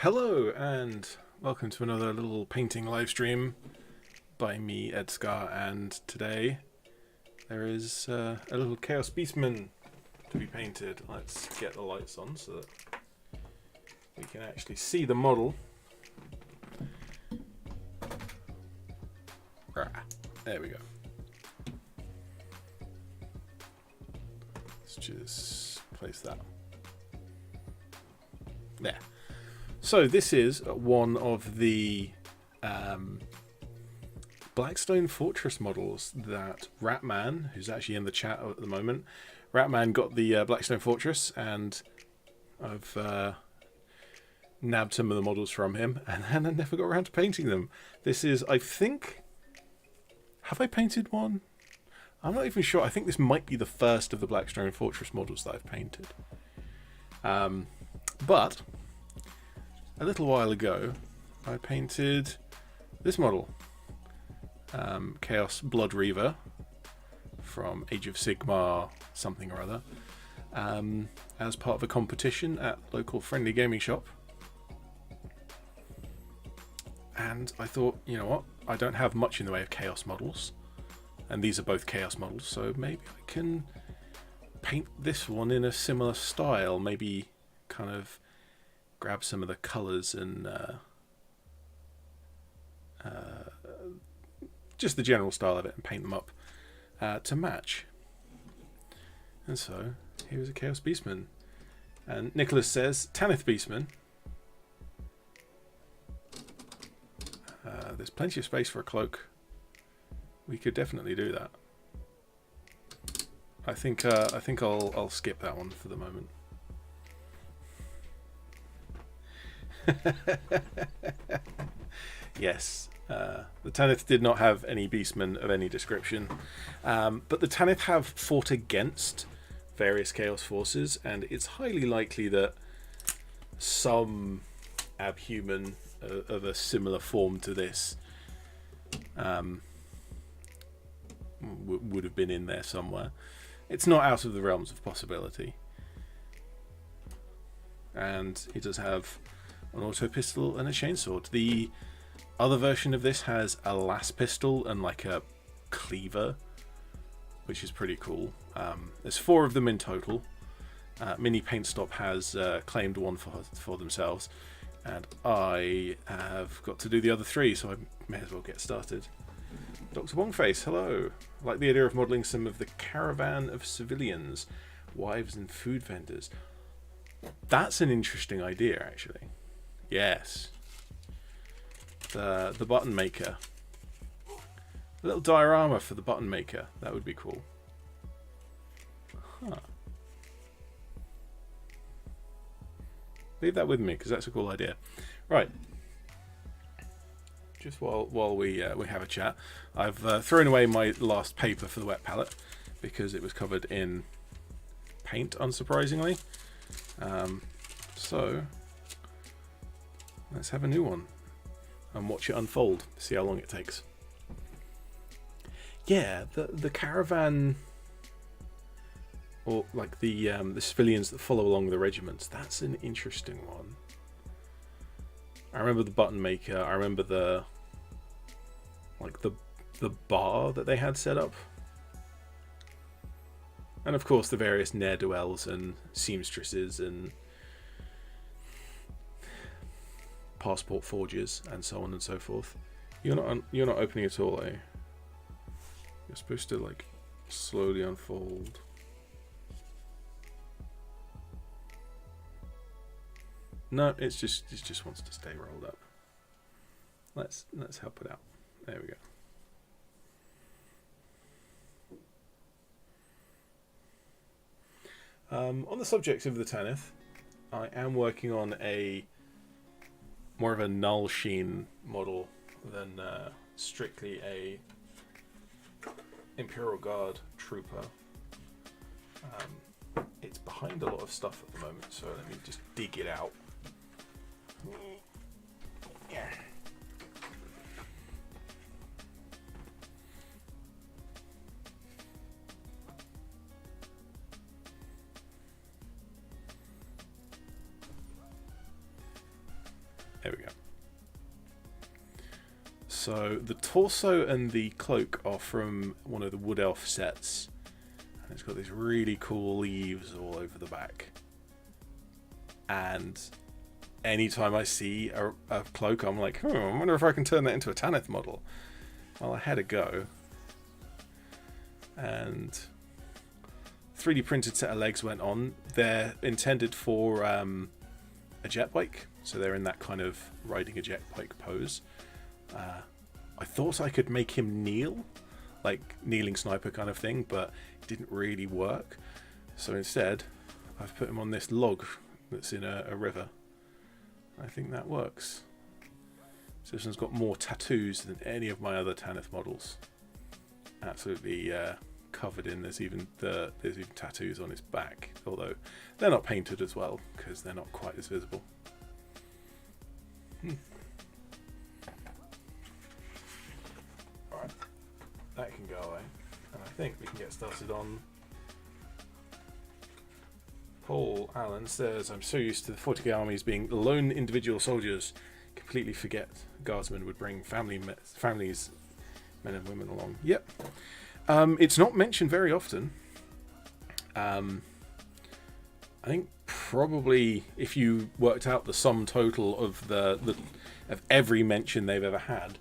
Hello and welcome to another little painting live stream by me, ED-SKaR, and today there is a little Chaos Beastman to be painted. Let's get the lights on so that we can actually see the model. There we go. Let's just place that there. So this is one of the Blackstone Fortress models that Ratman, who's actually in the chat at the moment, Ratman got the Blackstone Fortress, and I've nabbed some of the models from him, and then I never got around to painting them. This is, I think, have I painted one? I'm not even sure. I think this might be the first of the Blackstone Fortress models that I've painted. But a little while ago, I painted this model, Chaos Blood Reaver from Age of Sigmar something or other, as part of a competition at local friendly gaming shop. And I thought, you know what, I don't have much in the way of Chaos models, and these are both Chaos models, so maybe I can paint this one in a similar style, maybe kind of grab some of the colours and just the general style of it and paint them up to match. And so here's a Chaos Beastman. And Nicholas says, Tanith Beastman. There's plenty of space for a cloak. We could definitely do that. I think I'll skip that one for the moment. Yes, the Tanith did not have any beastmen of any description, but the Tanith have fought against various Chaos forces, and it's highly likely that some abhuman of a similar form to this would have been in there somewhere. It's not out of the realms of possibility. And it does have an auto pistol and a chainsword. The other version of this has a las pistol and like a cleaver, which is pretty cool. There's 4 of them in total. Mini Paint Stop has claimed one for themselves, and I have got to do the other 3, so I may as well get started. Dr. Bongface, hello. I like the idea of modelling some of the caravan of civilians, wives and food vendors. That's an interesting idea, actually. Yes. The button maker. A little diorama for the button maker. That would be cool. Huh. Leave that with me, because that's a cool idea. Right. Just while we have a chat, I've thrown away my last paper for the wet palette because it was covered in paint, unsurprisingly. So let's have a new one and watch it unfold. See how long it takes. Yeah, the caravan, or like the civilians that follow along the regiments. That's an interesting one. I remember the button maker. I remember the bar that they had set up, and of course the various ne'er-do-wells and seamstresses and passport forgers and so on and so forth. You're not opening at all, eh? You're supposed to like slowly unfold. No, it just wants to stay rolled up. Let's help it out. There we go. On the subject of the Tanith, I am working on more of a null sheen model than strictly a Imperial Guard trooper. It's behind a lot of stuff at the moment, so let me just dig it out. Yeah. There we go. So the torso and the cloak are from one of the Wood Elf sets. And it's got these really cool leaves all over the back. And anytime I see a cloak, I'm like, I wonder if I can turn that into a Tanith model. Well, I had a go. And 3D printed set of legs went on. They're intended for a jet bike. So they're in that kind of riding a jet bike pose. I thought I could make him kneel, like kneeling sniper kind of thing, but it didn't really work. So instead, I've put him on this log that's in a river. I think that works. So this one's got more tattoos than any of my other Tanith models. Absolutely covered in. There's even tattoos on his back, although they're not painted as well because they're not quite as visible. Alright, that can go away, and I think we can get started on. Paul Allen says, I'm so used to the 40k armies being lone individual soldiers, completely forget guardsmen would bring families, men and women along. Yep. It's not mentioned very often. I think probably if you worked out the sum total of of every mention they've ever had,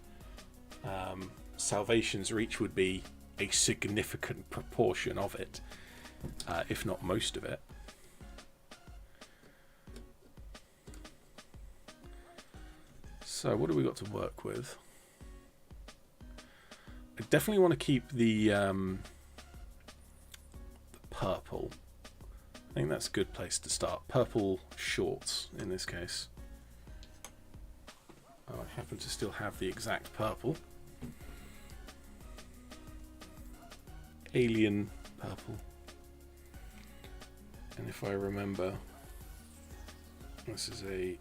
Salvation's Reach would be a significant proportion of it, if not most of it. So what do we got to work with? I definitely want to keep the purple. I think that's a good place to start. Purple shorts in this case. Oh, I happen to still have the exact purple. Alien purple. And if I remember, this is a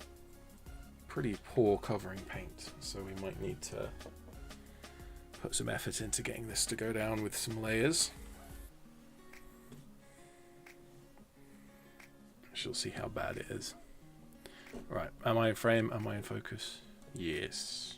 pretty poor covering paint, so we might need to put some effort into getting this to go down with some layers. She'll see how bad it is. Right, am I in frame? Am I in focus? Yes.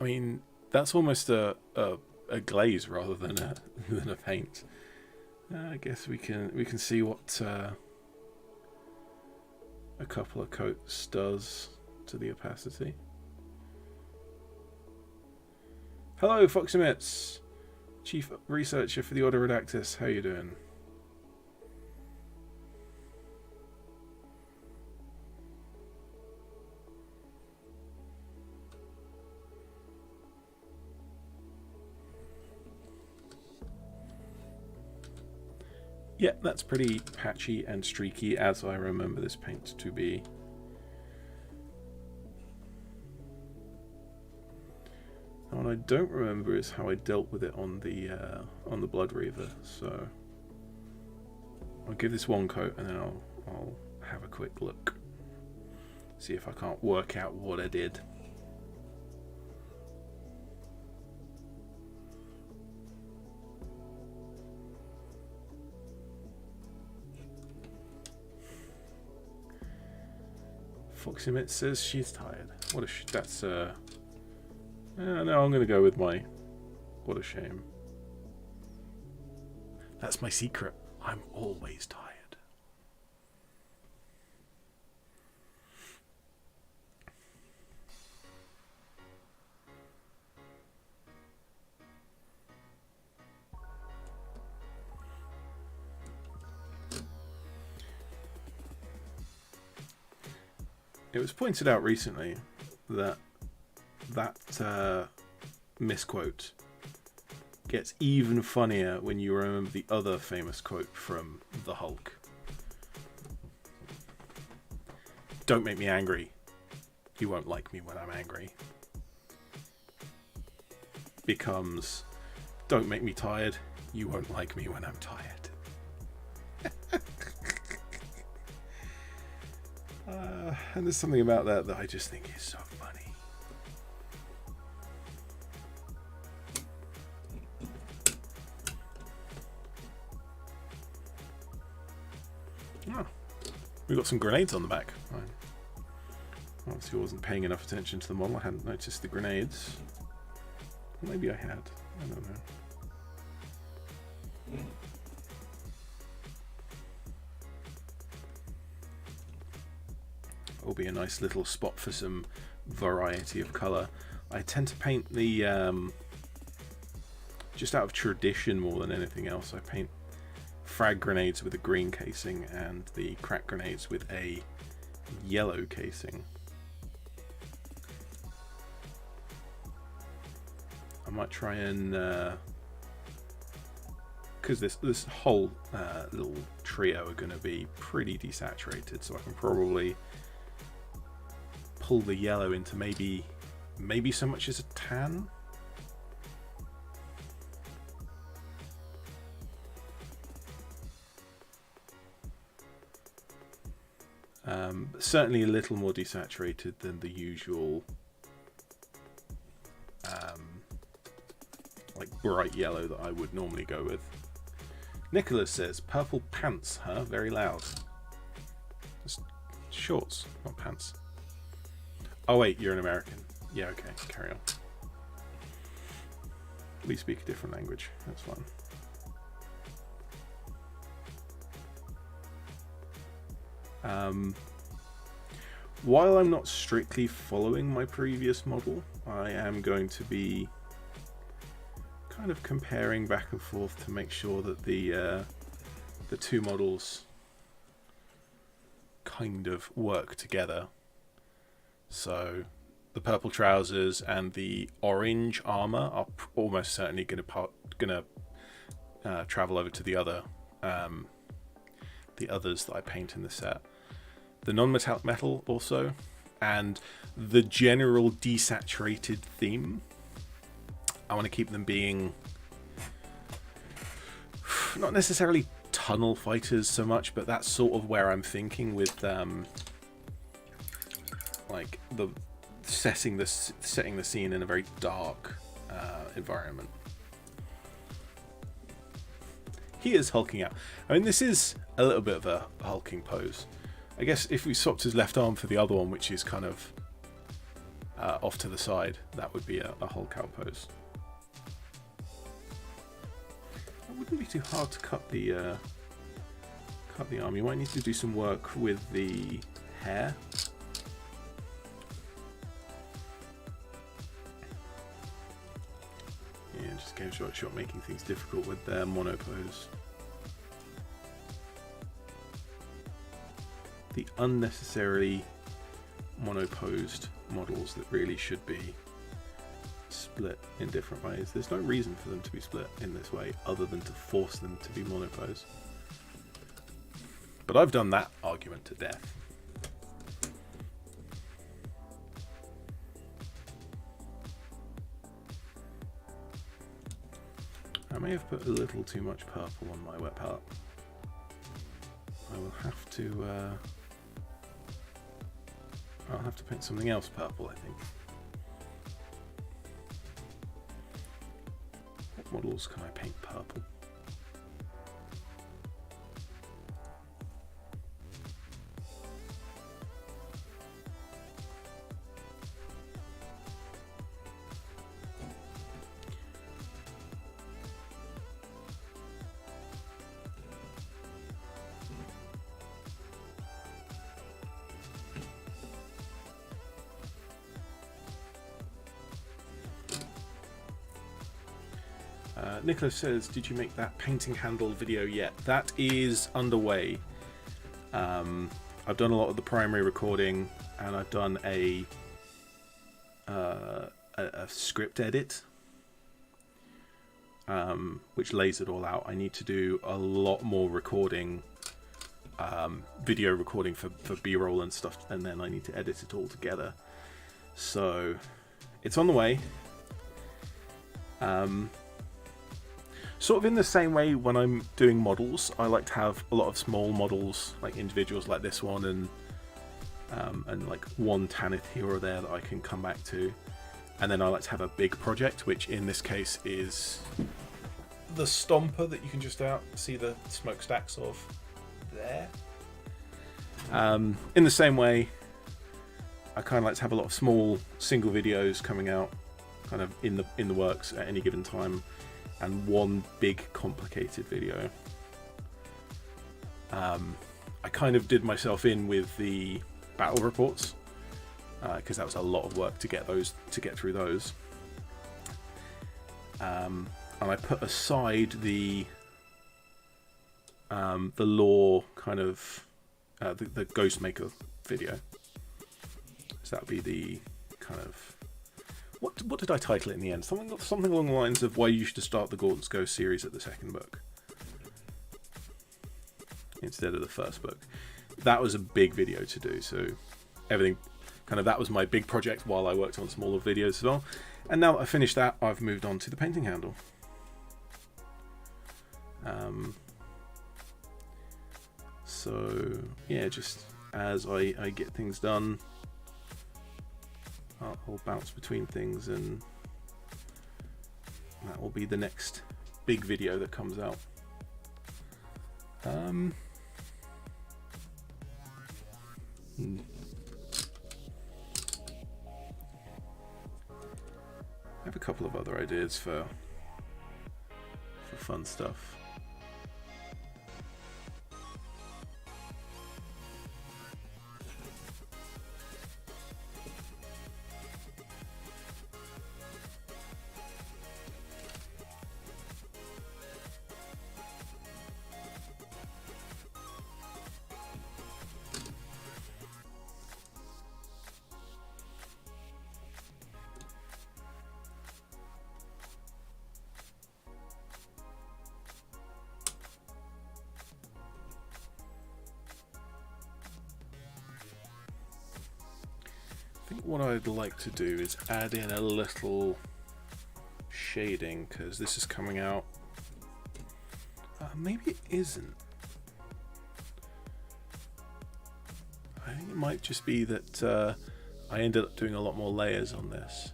I mean, that's almost a glaze rather than a paint. I guess we can see what a couple of coats does to the opacity. Hello, Foxy Mitts, Chief Researcher for the Order Redactus. How you doing? Yeah, that's pretty patchy and streaky, as I remember this paint to be. And what I don't remember is how I dealt with it on the Blood Reaver. So I'll give this one coat, and then I'll have a quick look, see if I can't work out what I did. Foxy Mitt says she's tired. What a that's no, I'm gonna go with my what a shame. That's my secret. I'm always tired. It was pointed out recently that misquote gets even funnier when you remember the other famous quote from the Hulk. Don't make me angry. You won't like me when I'm angry. Becomes, don't make me tired. You won't like me when I'm tired. And there's something about that that I just think is so funny. Oh, we've got some grenades on the back. Right. Obviously, I wasn't paying enough attention to the model. I hadn't noticed the grenades. Maybe I had. I don't know. Will be a nice little spot for some variety of colour. I tend to paint the just out of tradition more than anything else. I paint frag grenades with a green casing and the crack grenades with a yellow casing. I might try and because this whole little trio are going to be pretty desaturated, so I can probably pull the yellow into maybe so much as a tan. Certainly a little more desaturated than the usual like bright yellow that I would normally go with. Nicholas says, purple pants, huh? Very loud. It's shorts, not pants. Oh wait, you're an American. Yeah, okay, carry on. We speak a different language, that's fine. While I'm not strictly following my previous model, I am going to be kind of comparing back and forth to make sure that the two models kind of work together. So the purple trousers and the orange armor are almost certainly going to travel over to the others that I paint in the set. The non-metallic metal also, and the general desaturated theme. I want to keep them being not necessarily tunnel fighters so much, but that's sort of where I'm thinking with like the setting the scene in a very dark environment. He is hulking out. I mean, this is a little bit of a hulking pose. I guess if we swapped his left arm for the other one, which is kind of off to the side, that would be a Hulk out pose. It wouldn't be too hard to cut the arm. You might need to do some work with the hair. Yeah, just game shot, making things difficult with their mono pose. The unnecessarily monoposed models that really should be split in different ways. There's no reason for them to be split in this way other than to force them to be monoposed. But I've done that argument to death. I may have put a little too much purple on my wet palette. I will have to I'll have to paint something else purple, I think. What models can I paint purple? Nicholas says, did you make that painting handle video yet? That is underway. I've done a lot of the primary recording, and I've done a script edit, which lays it all out. I need to do a lot more recording, video recording for B-roll and stuff, and then I need to edit it all together. So it's on the way. Sort of in the same way when I'm doing models, I like to have a lot of small models, like individuals like this one, and and like one Tanith here or there that I can come back to. And then I like to have a big project, which in this case is the Stomper that you can just see the smokestacks of there. In the same way, I kind of like to have a lot of small single videos coming out kind of in the works at any given time, and one big complicated video. I kind of did myself in with the battle reports because that was a lot of work to get through those. And I put aside the lore kind of the Ghostmaker video. So that would be the kind of what did I title it in the end? Something along the lines of why you should start the Gordon's Ghost series at the second book instead of the first book. That was a big video to do, so everything kind of that was my big project while I worked on smaller videos as well. And now that I finished that, I've moved on to the painting handle. So yeah, just as I get things done, I'll bounce between things, and that will be the next big video that comes out. I have a couple of other ideas for fun stuff. I think what I'd like to do is add in a little shading, because this is coming out. Maybe it isn't. I think it might just be that I ended up doing a lot more layers on this.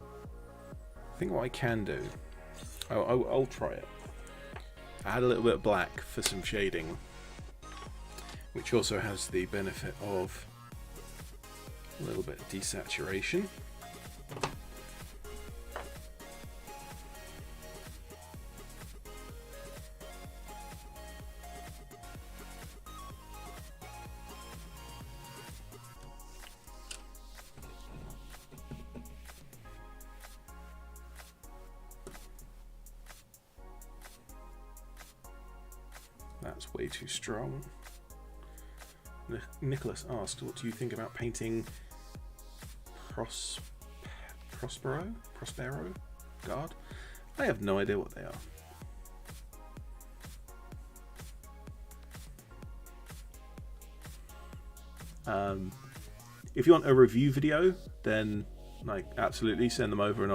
I think what I can do, I'll try it. Add a little bit of black for some shading, which also has the benefit of a little bit of desaturation. That's way too strong. Nicholas asked, what do you think about painting Prospero Guard? I have no idea what they are. If you want a review video, then like absolutely send them over, and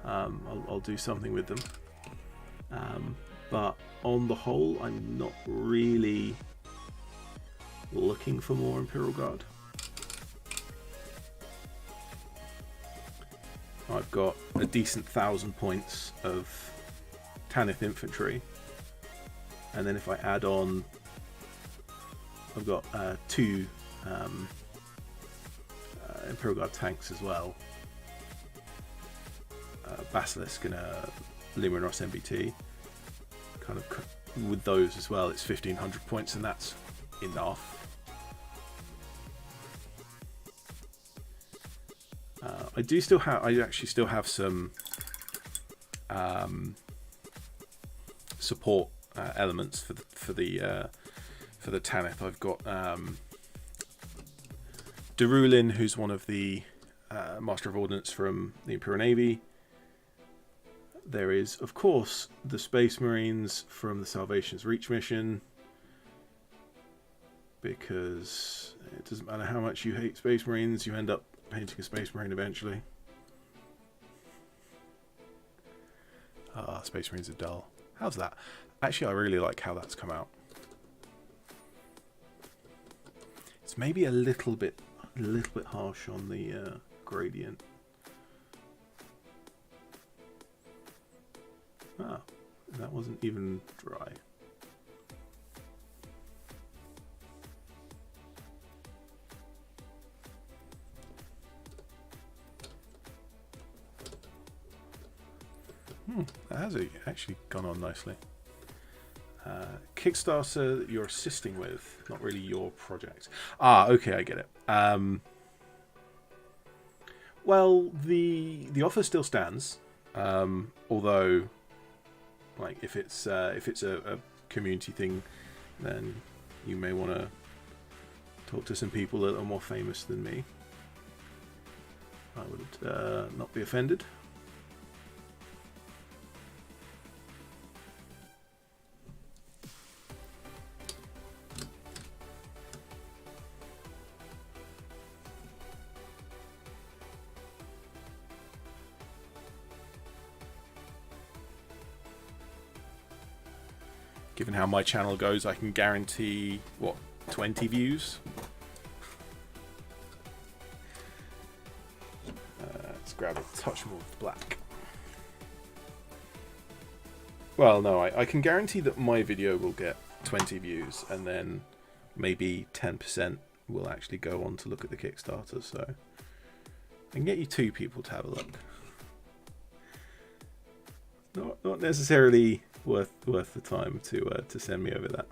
I'll do something with them. But on the whole, I'm not really looking for more Imperial Guard. I've got a decent 1,000 points of Tanith infantry, and then if I add on, I've got 2 Imperial Guard tanks as well, Basilisk and a Luminous MBT. Kind of with those as well, it's 1,500 points, and that's enough. I actually still have some support elements for the Tanith. I've got Darulin, who's one of the Master of Ordnance from the Imperial Navy. There is, of course, the Space Marines from the Salvation's Reach mission, because it doesn't matter how much you hate Space Marines, you end up painting a Space Marine eventually. Space Marines are dull. How's that? Actually, I really like how that's come out. It's maybe a little bit harsh on the gradient. Ah, that wasn't even dry. That has actually gone on nicely. Kickstarter that you're assisting with, not really your project. Ah, okay, I get it. Well, the offer still stands, although, like, if it's a community thing, then you may want to talk to some people that are more famous than me. I would not be offended. Given how my channel goes, I can guarantee, what, 20 views? Let's grab a touch more of black. Well, no, I can guarantee that my video will get 20 views, and then maybe 10% will actually go on to look at the Kickstarter, so I can get you 2 people to have a look. Not necessarily worth the time to send me over that.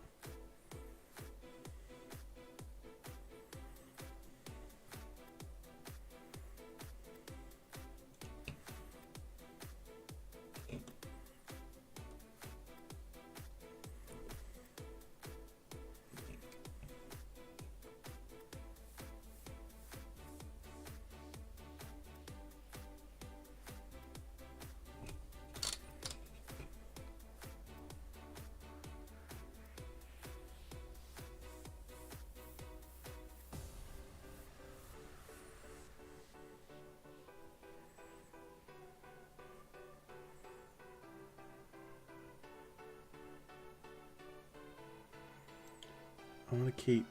I'm going to keep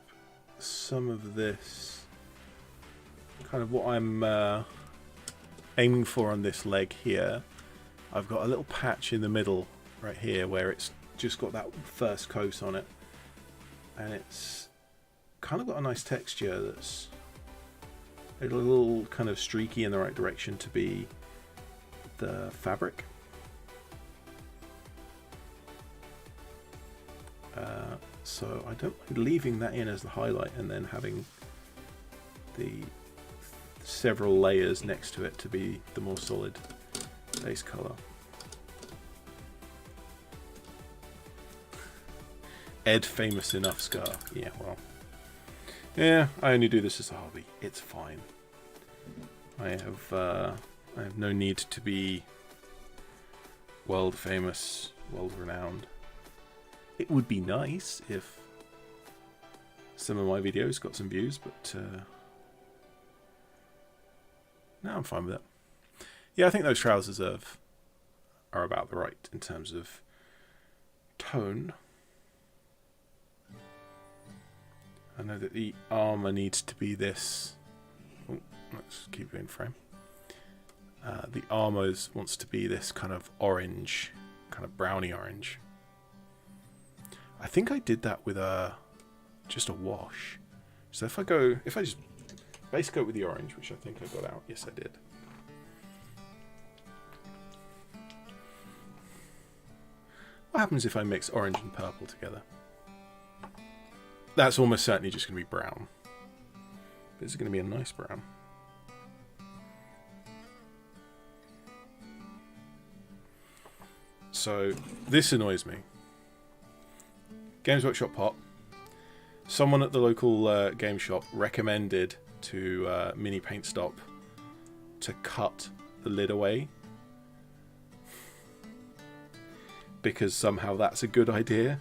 some of this, kind of what I'm aiming for on this leg here. I've got a little patch in the middle right here where it's just got that first coat on it, and it's kind of got a nice texture that's a little kind of streaky in the right direction to be the fabric. So I don't mind leaving that in as the highlight and then having the several layers next to it to be the more solid base color. Ed famous enough scar. Yeah, well. Yeah, I only do this as a hobby. It's fine. I have no need to be world famous, world renowned. It would be nice if some of my videos got some views, but no, I'm fine with it. Yeah, I think those trousers are about the right in terms of tone. I know that the armor needs to be this. Oh, let's keep it in frame. The armor wants to be this kind of orange, kind of browny orange. I think I did that with just a wash. So if I just base coat with the orange, which I think I got out. Yes, I did. What happens if I mix orange and purple together? That's almost certainly just going to be brown. But it's going to be a nice brown. So this annoys me. Games Workshop pot. Someone at the local game shop recommended to Mini Paint Stop to cut the lid away because somehow that's a good idea.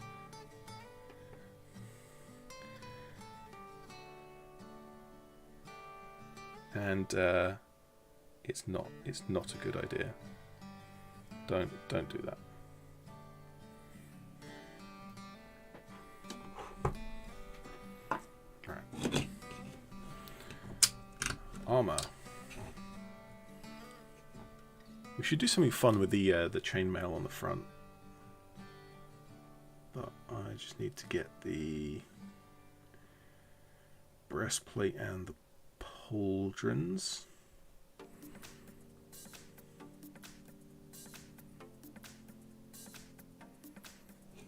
And it's not a good idea. Don't do that. Right. We should do something fun with the chainmail on the front. But I just need to get the breastplate and the pauldrons.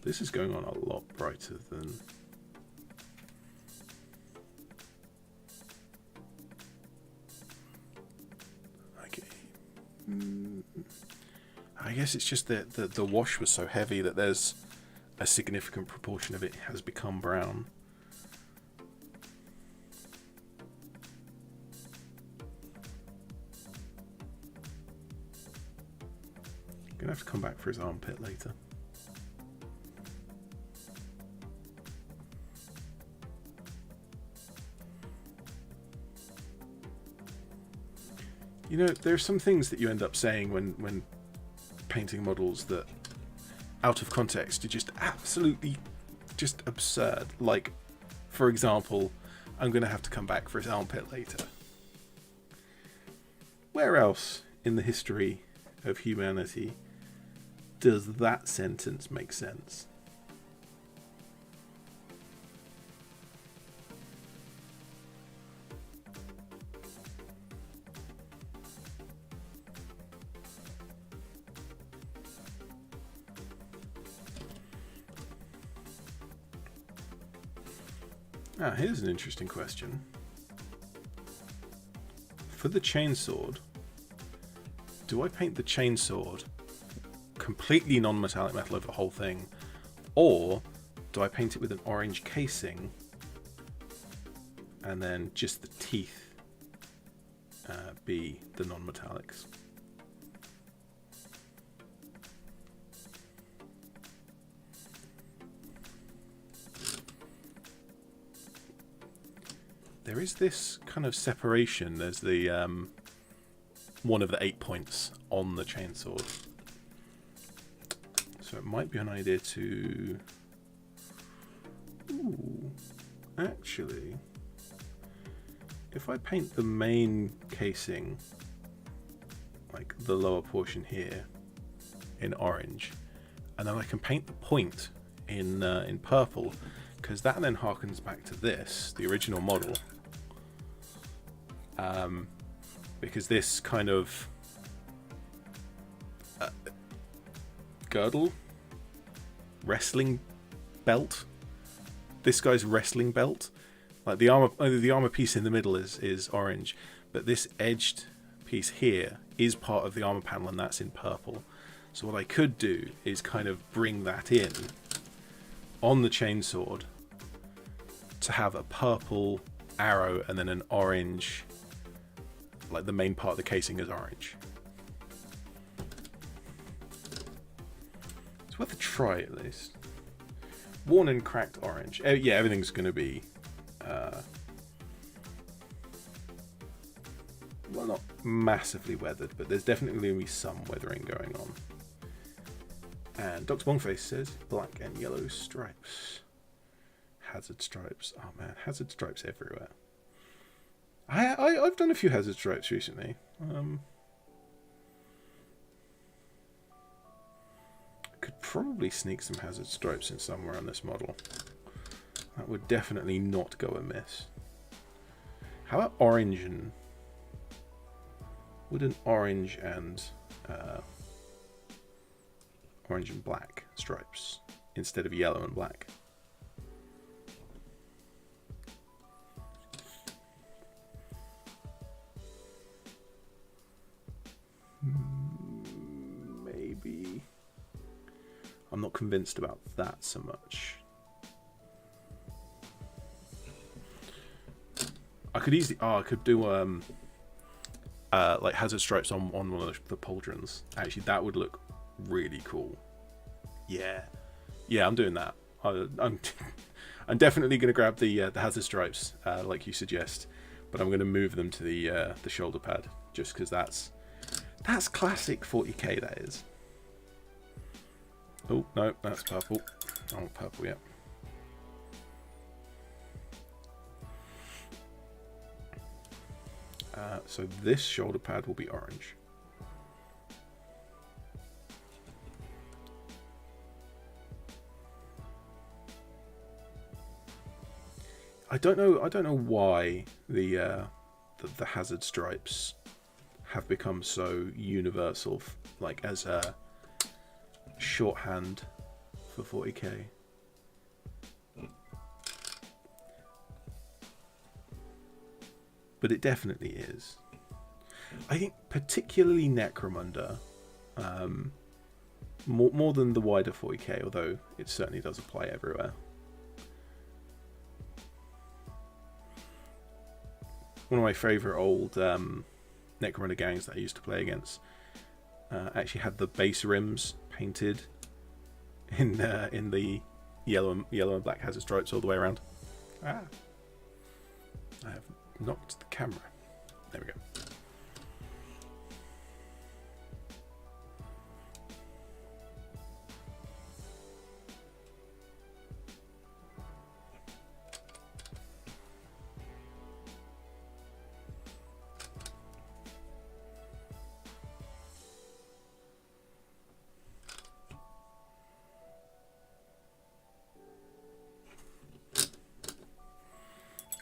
This is going on a lot brighter than... Okay. I guess it's just that the wash was so heavy that there's a significant proportion of it has become brown. Gonna have to come back for his armpit later. You know, there are some things that you end up saying when painting models that, out of context, are just absolutely just absurd. Like, for example, I'm going to have to come back for his armpit later. Where else in the history of humanity does that sentence make sense? Here's an interesting question. For the chainsword, do I paint the chainsword completely non-metallic metal over the whole thing, or do I paint it with an orange casing and then just the teeth be the non-metallics? There is this kind of separation. There's the one of the 8 points on the chainsword. So it might be an idea to... Ooh, actually, if I paint the main casing, like the lower portion here, in orange, and then I can paint the point in purple, because that then harkens back to this, the original model. Because this kind of girdle, wrestling belt, this guy's wrestling belt, like the armor piece in the middle is orange, but this edged piece here is part of the armor panel, and that's in purple. So what I could do is kind of bring that in on the chainsword to have a purple arrow and then an orange, like the main part of the casing is orange. It's worth a try at least. Worn and cracked orange. Yeah, everything's going to be well, not massively weathered, but there's definitely going to be some weathering going on. And Dr. Bongface says black and yellow stripes. Hazard stripes. Oh man, hazard stripes everywhere. I've done a few hazard stripes recently. I could probably sneak some hazard stripes in somewhere on this model. That would definitely not go amiss. How about orange and... Would an orange and black stripes instead of yellow and black? Maybe. I'm not convinced about that so much. I could easily... I could do like hazard stripes on one of the pauldrons. Actually, that would look really cool. Yeah, I'm doing that. I'm definitely going to grab the hazard stripes like you suggest, but I'm going to move them to the shoulder pad just because that's classic 40k. That is. Oh no, that's purple. Oh, purple, yeah. So this shoulder pad will be orange. I don't know why the hazard stripes have become so universal, like as a shorthand for 40k. But it definitely is. I think particularly Necromunda, more than the wider 40k, although it certainly does apply everywhere. One of my favourite old Necromunda gangs that I used to play against actually had the base rims painted in the yellow and black hazard stripes all the way around. I have knocked the camera. There we go.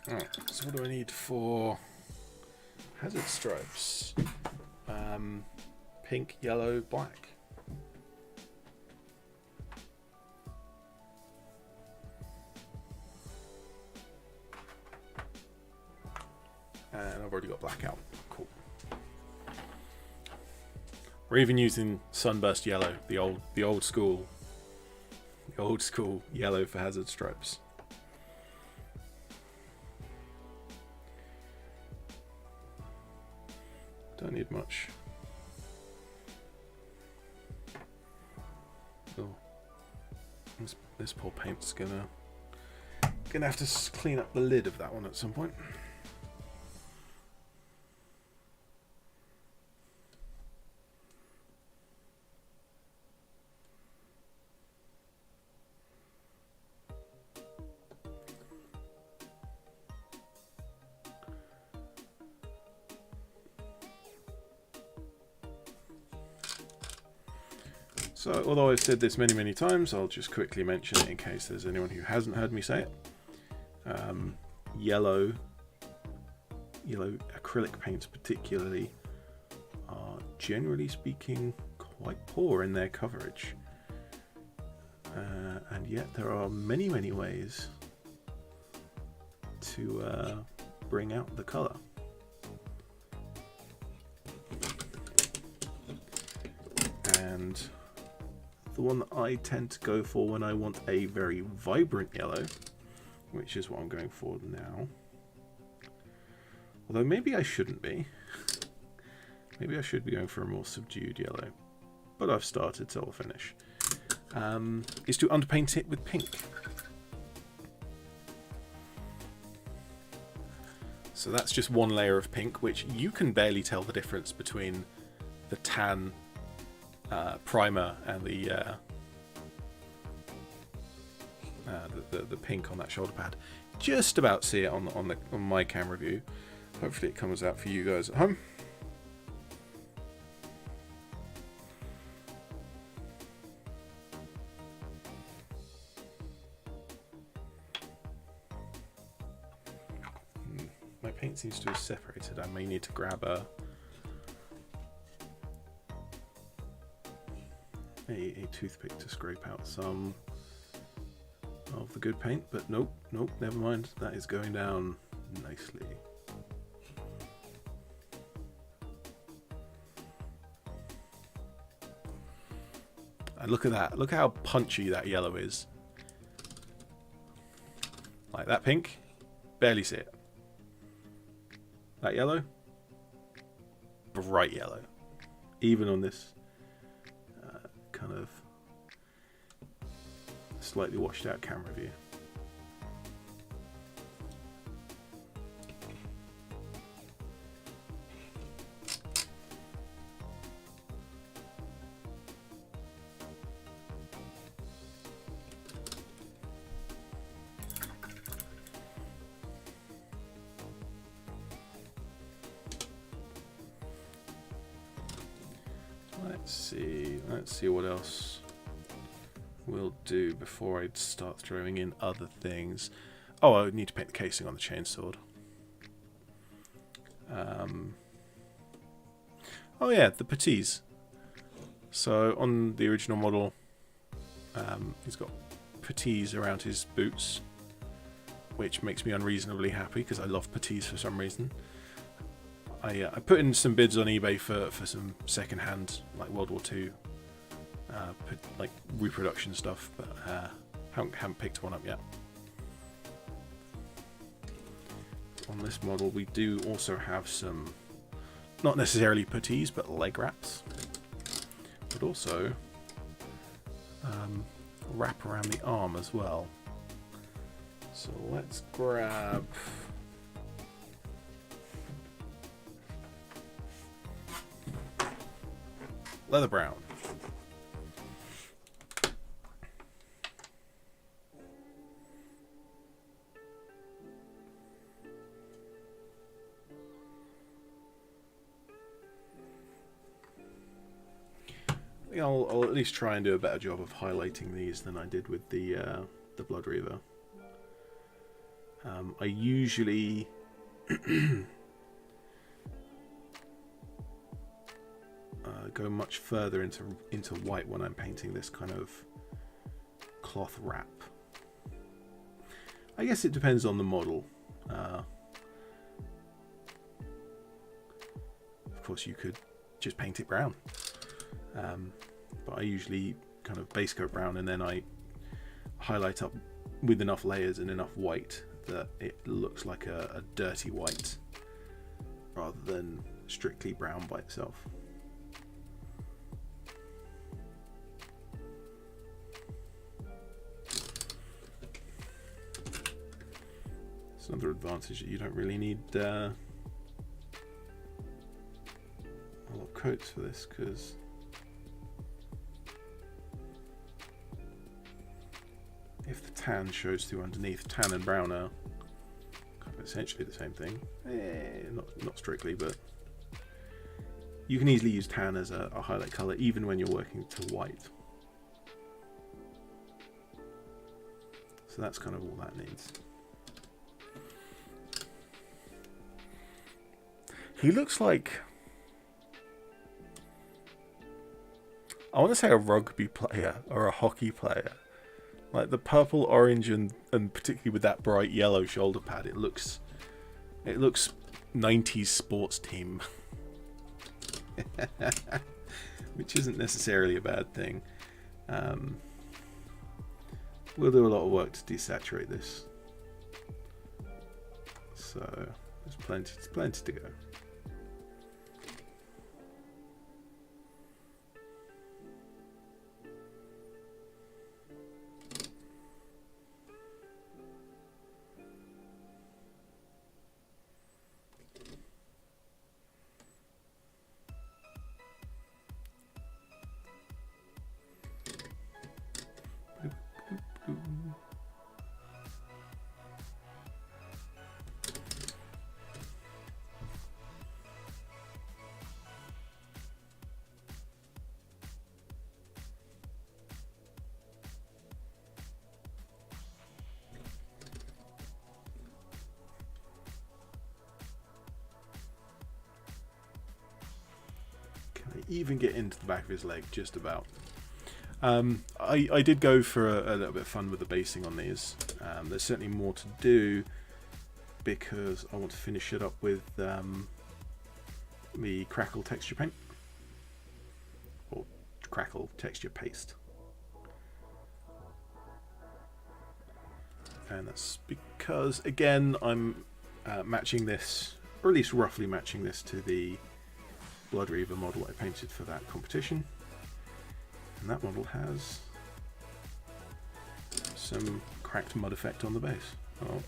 Alright, so what do I need for hazard stripes? Pink, yellow, black. And I've already got black out. Cool. We're even using sunburst yellow, the old school yellow for hazard stripes. Don't need much. Oh, this poor paint's gonna have to clean up the lid of that one at some point. So, although I've said this many times, I'll just quickly mention it in case there's anyone who hasn't heard me say it. Yellow acrylic paints particularly are, generally speaking, quite poor in their coverage. And yet there are many ways to bring out the colour. And the one that I tend to go for when I want a very vibrant yellow, which is what I'm going for now. Although maybe I shouldn't be. Maybe I should be going for a more subdued yellow. But I've started, so I'll finish. Is to underpaint it with pink. So that's just one layer of pink, which you can barely tell the difference between the tan primer and the pink on that shoulder pad. Just about see it on my camera view. Hopefully it comes out for you guys at home. My paint seems to have separated. I may need to grab a toothpick to scrape out some of the good paint, but nope, never mind. That is going down nicely. And look at that. Look how punchy that yellow is. Like that pink, barely see it. That yellow, bright yellow. Even on this kind of slightly washed out camera view. Let's see what else we'll do before I start throwing in other things. Oh, I need to paint the casing on the chainsword. Oh yeah, the puttees. So on the original model, he's got puttees around his boots, which makes me unreasonably happy because I love puttees for some reason. I put in some bids on eBay for some second-hand, like World War II, like reproduction stuff, but haven't picked one up yet. On this model, we do also have some, not necessarily puttees, but leg wraps, but also wrap around the arm as well. So let's grab leather brown. I think I'll at least try and do a better job of highlighting these than I did with the Blood Reaver. I usually go much further into white when I'm painting this kind of cloth wrap. I guess it depends on the model. Of course, you could just paint it brown. But I usually kind of base coat brown and then I highlight up with enough layers and enough white that it looks like a dirty white rather than strictly brown by itself. It's another advantage that you don't really need a lot of coats for this, because if the tan shows through underneath, tan and brown are kind of essentially the same thing. Not strictly, but you can easily use tan as a highlight color even when you're working to white. So that's kind of all that needs. He looks like, I want to say a rugby player or a hockey player. Like the purple, orange, and particularly with that bright yellow shoulder pad, it looks 90s sports team, which isn't necessarily a bad thing. We'll do a lot of work to desaturate this, so there's plenty to go. Even get into the back of his leg just about. I did go for a little bit of fun with the basing on these. There's certainly more to do because I want to finish it up with the crackle texture paint, or crackle texture paste, and that's because again I'm matching this, or at least roughly matching this, to the Blood Reaver model I painted for that competition, and that model has some cracked mud effect on the base.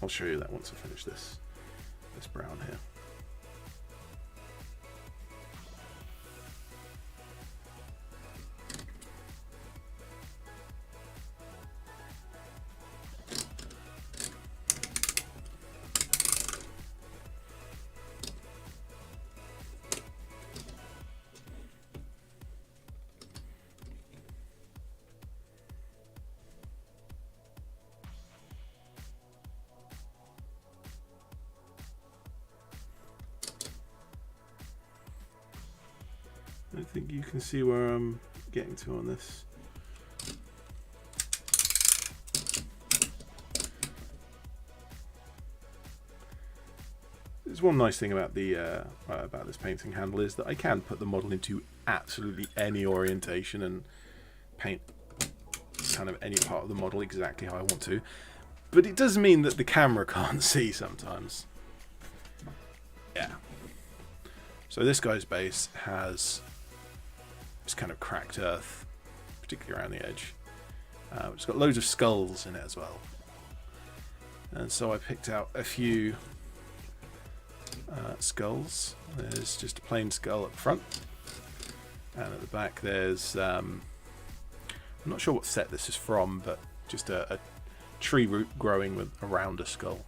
I'll show you that once I finish this brown here. you can see where I'm getting to on this. There's one nice thing about the about this painting handle is that I can put the model into absolutely any orientation and paint kind of any part of the model exactly how I want to. But it does mean that the camera can't see sometimes. Yeah. So this guy's base has this kind of cracked earth, particularly around the edge. It's got loads of skulls in it as well. And so I picked out a few skulls. There's just a plain skull up front. And at the back there's, I'm not sure what set this is from, but just a tree root growing around a skull.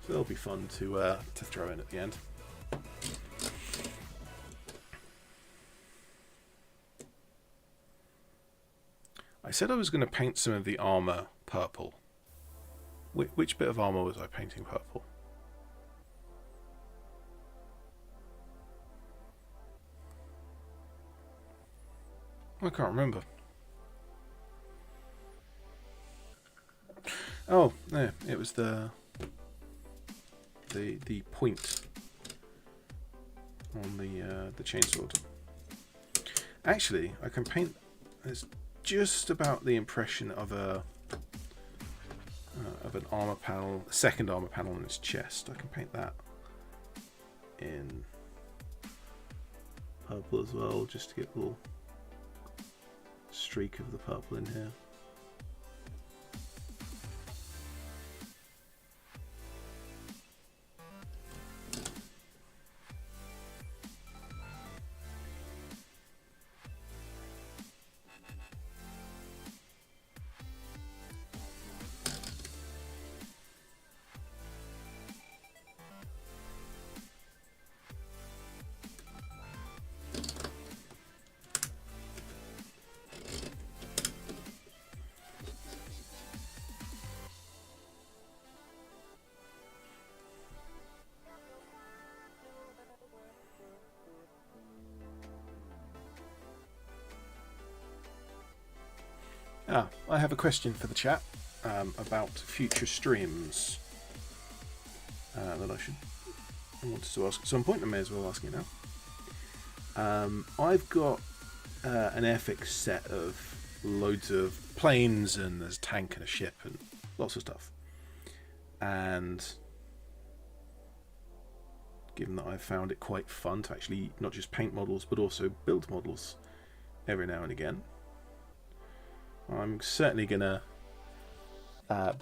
So it'll be fun to throw in at the end. I said I was going to paint some of the armor purple. Which bit of armor was I painting purple? I can't remember. Oh, there. It was the point on the chainsword. Actually, I can paint. It's just about the impression of an armor panel, a second armor panel on its chest. I can paint that in purple as well, just to get a little streak of the purple in here. I have a question for the chat about future streams that I wanted to ask at some point. I may as well ask it now. I've got an airfix set of loads of planes, and there's a tank and a ship and lots of stuff. And given that I've found it quite fun to actually not just paint models but also build models every now and again, I'm certainly going to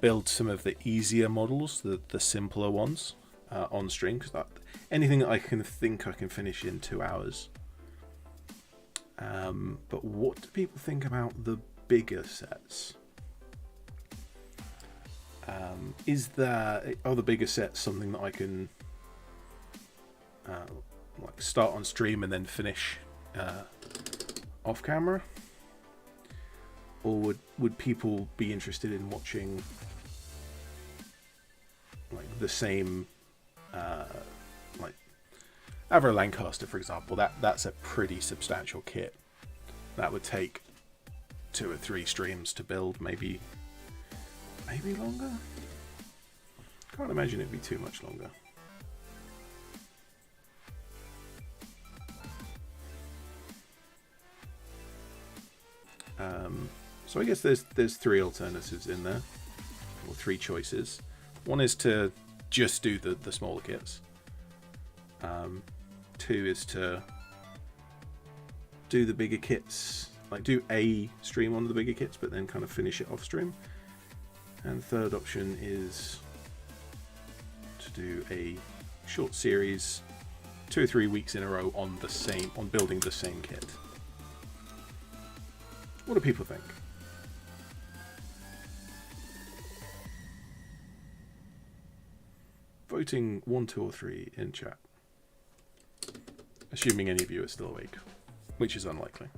build some of the easier models, the simpler ones, on stream, because anything that I can think I can finish in 2 hours. But what do people think about the bigger sets? Are the bigger sets something that I can like start on stream and then finish off camera? Or would people be interested in watching like the same, like Avro Lancaster, for example? That's a pretty substantial kit. That would take 2 or 3 streams to build, maybe longer. Can't imagine it'd be too much longer. So I guess there's 3 alternatives in there, or 3 choices. One is to just do the smaller kits. 2 is to do the bigger kits, like do a stream on the bigger kits, but then kind of finish it off stream. And the 3rd option is to do a short series, 2 or 3 weeks in a row on building the same kit. What do people think? Voting 1, 2, or 3 in chat. Assuming any of you are still awake, which is unlikely.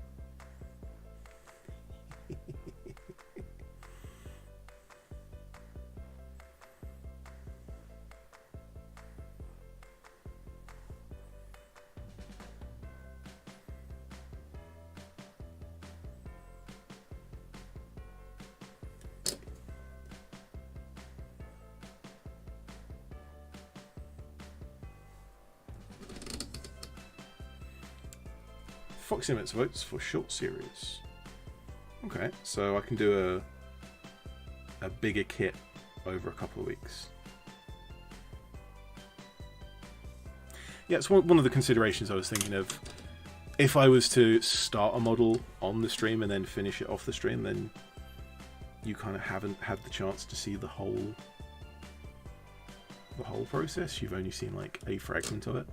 Fox Emits votes for short series. Okay, so I can do a bigger kit over a couple of weeks. Yeah, it's one of the considerations I was thinking of. If I was to start a model on the stream and then finish it off the stream, then you kind of haven't had the chance to see the whole process. You've only seen like a fragment of it.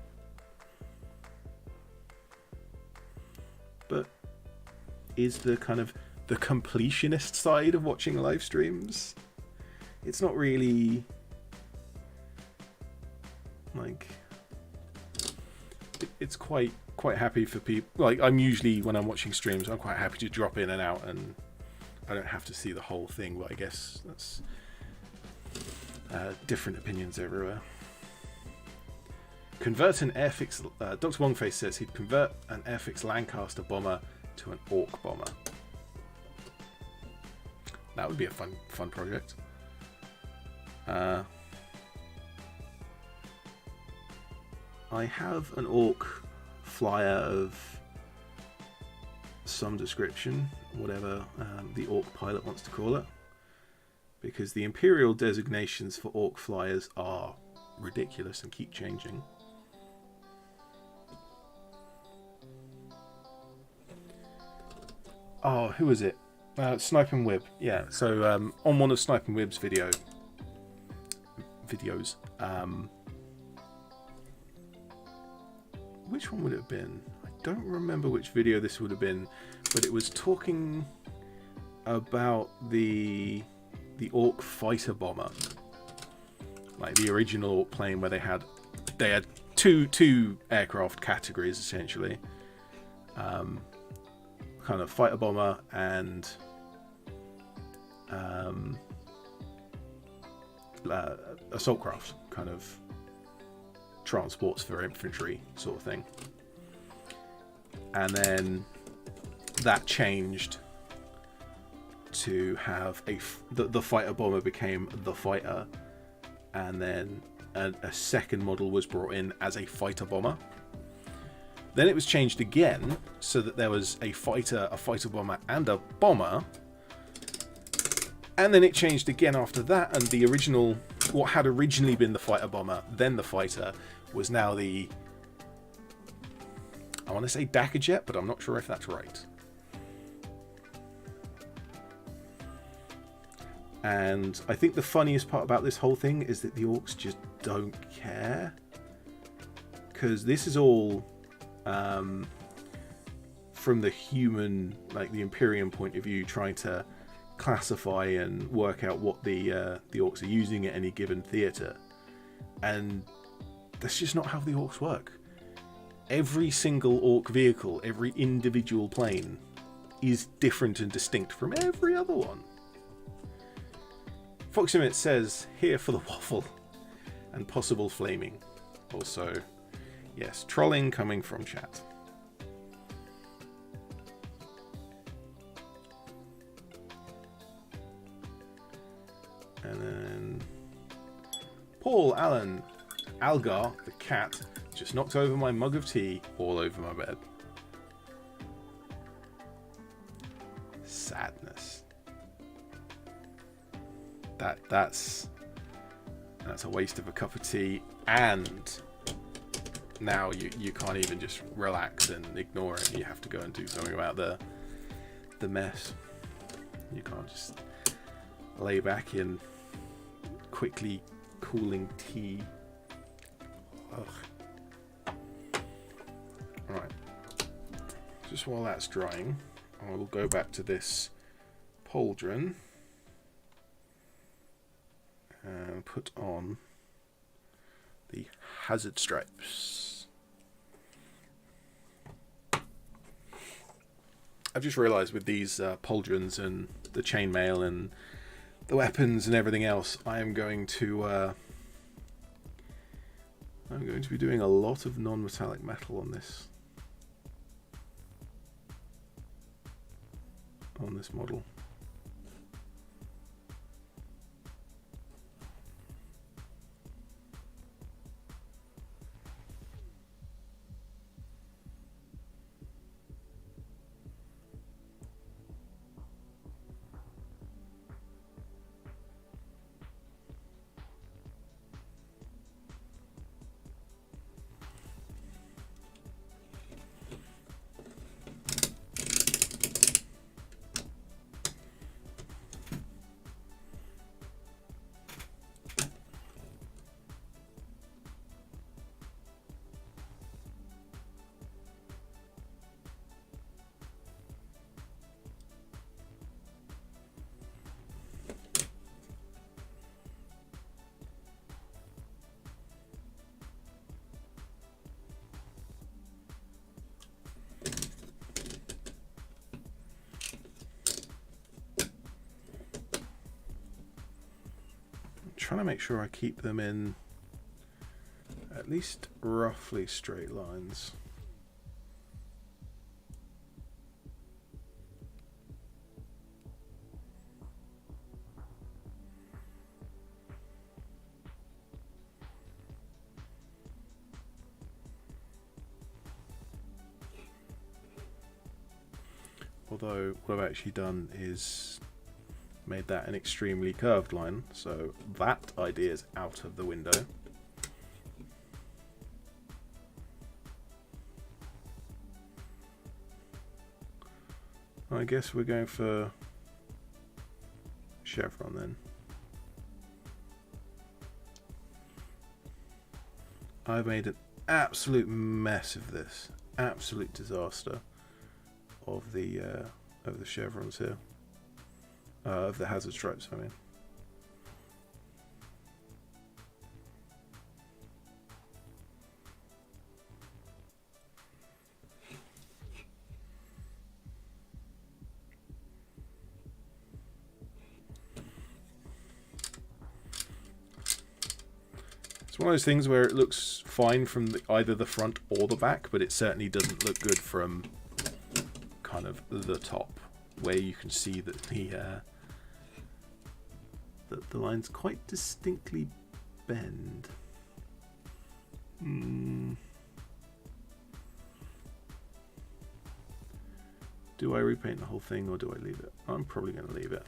But is the kind of the completionist side of watching live streams, it's not really like, it's quite happy for people. Like, I'm usually, when I'm watching streams, I'm quite happy to drop in and out and I don't have to see the whole thing, but I guess that's different opinions everywhere. Convert an Airfix, Dr. Wongface says he'd convert an Airfix Lancaster bomber to an Orc bomber. That would be a fun project. I have an Orc flyer of some description, whatever the Orc pilot wants to call it, because the Imperial designations for Orc flyers are ridiculous and keep changing. Oh, who was it? Sniping Wib. Yeah, so on one of Sniping Wib's videos, which one would it have been? I don't remember which video this would have been, but it was talking about the Orc fighter bomber, like the original Orc plane, where they had two aircraft categories essentially. Kind of fighter bomber and assault craft, kind of transports for infantry sort of thing. And then that changed to have the fighter bomber became the fighter, and then a second model was brought in as a fighter bomber. Then it was changed again so that there was a fighter bomber, and a bomber. And then it changed again after that, and the original, what had originally been the fighter bomber, then the fighter, was now the, I want to say Dakar jet, but I'm not sure if that's right. And I think the funniest part about this whole thing is that the Orcs just don't care, because this is all from the human, like the Imperium point of view, trying to classify and work out what the Orcs are using at any given theatre, and that's just not how the Orcs work. Every single Orc vehicle, every individual plane, is different and distinct from every other one. Foximit says, here for the waffle and possible flaming. Also, yes, trolling coming from chat. And then Paul Allen, Algar, the cat, just knocked over my mug of tea all over my bed. Sadness. That's a waste of a cup of tea, and now you can't even just relax and ignore it. You have to go and do something about the mess. You can't just lay back in quickly cooling tea. Ugh. Right. Just while that's drying, I will go back to this pauldron and put on the hazard stripes. I've just realised with these pauldrons and the chainmail and the weapons and everything else, I'm going to be doing a lot of non-metallic metal on this model. trying to make sure I keep them in at least roughly straight lines. Although what I've actually done is made that an extremely curved line, so that idea is out of the window. I guess we're going for chevron then. I've made an absolute mess of this, absolute disaster of the chevrons here, of the hazard stripes, I mean. It's one of those things where it looks fine from either the front or the back, but it certainly doesn't look good from kind of the top, where you can see that the lines quite distinctly bend. Do I repaint the whole thing or do I leave it? I'm probably going to leave it.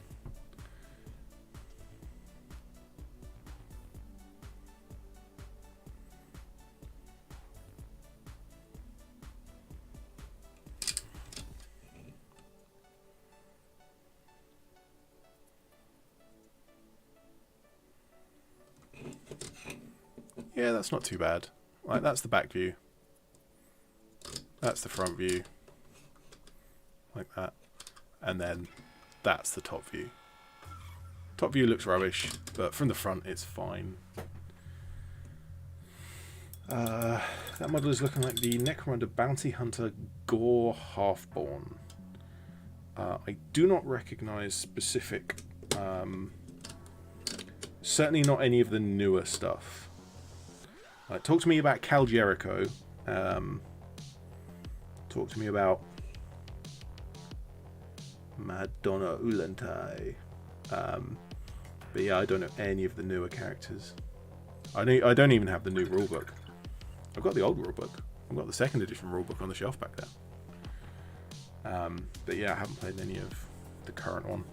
Yeah, that's not too bad. Right, that's the back view. That's the front view. Like that. And then that's the top view. Top view looks rubbish, but from the front it's fine. That model is looking like the Necromunda Bounty Hunter Gore Halfborn. I do not recognise specific... certainly not any of the newer stuff. Talk to me about Cal Jericho. Talk to me about Madonna Ulentai. But yeah, I don't know any of the newer characters. I don't even have the new rulebook. I've got the old rulebook. I've got the second edition rulebook on the shelf back there. But yeah, I haven't played any of the current one.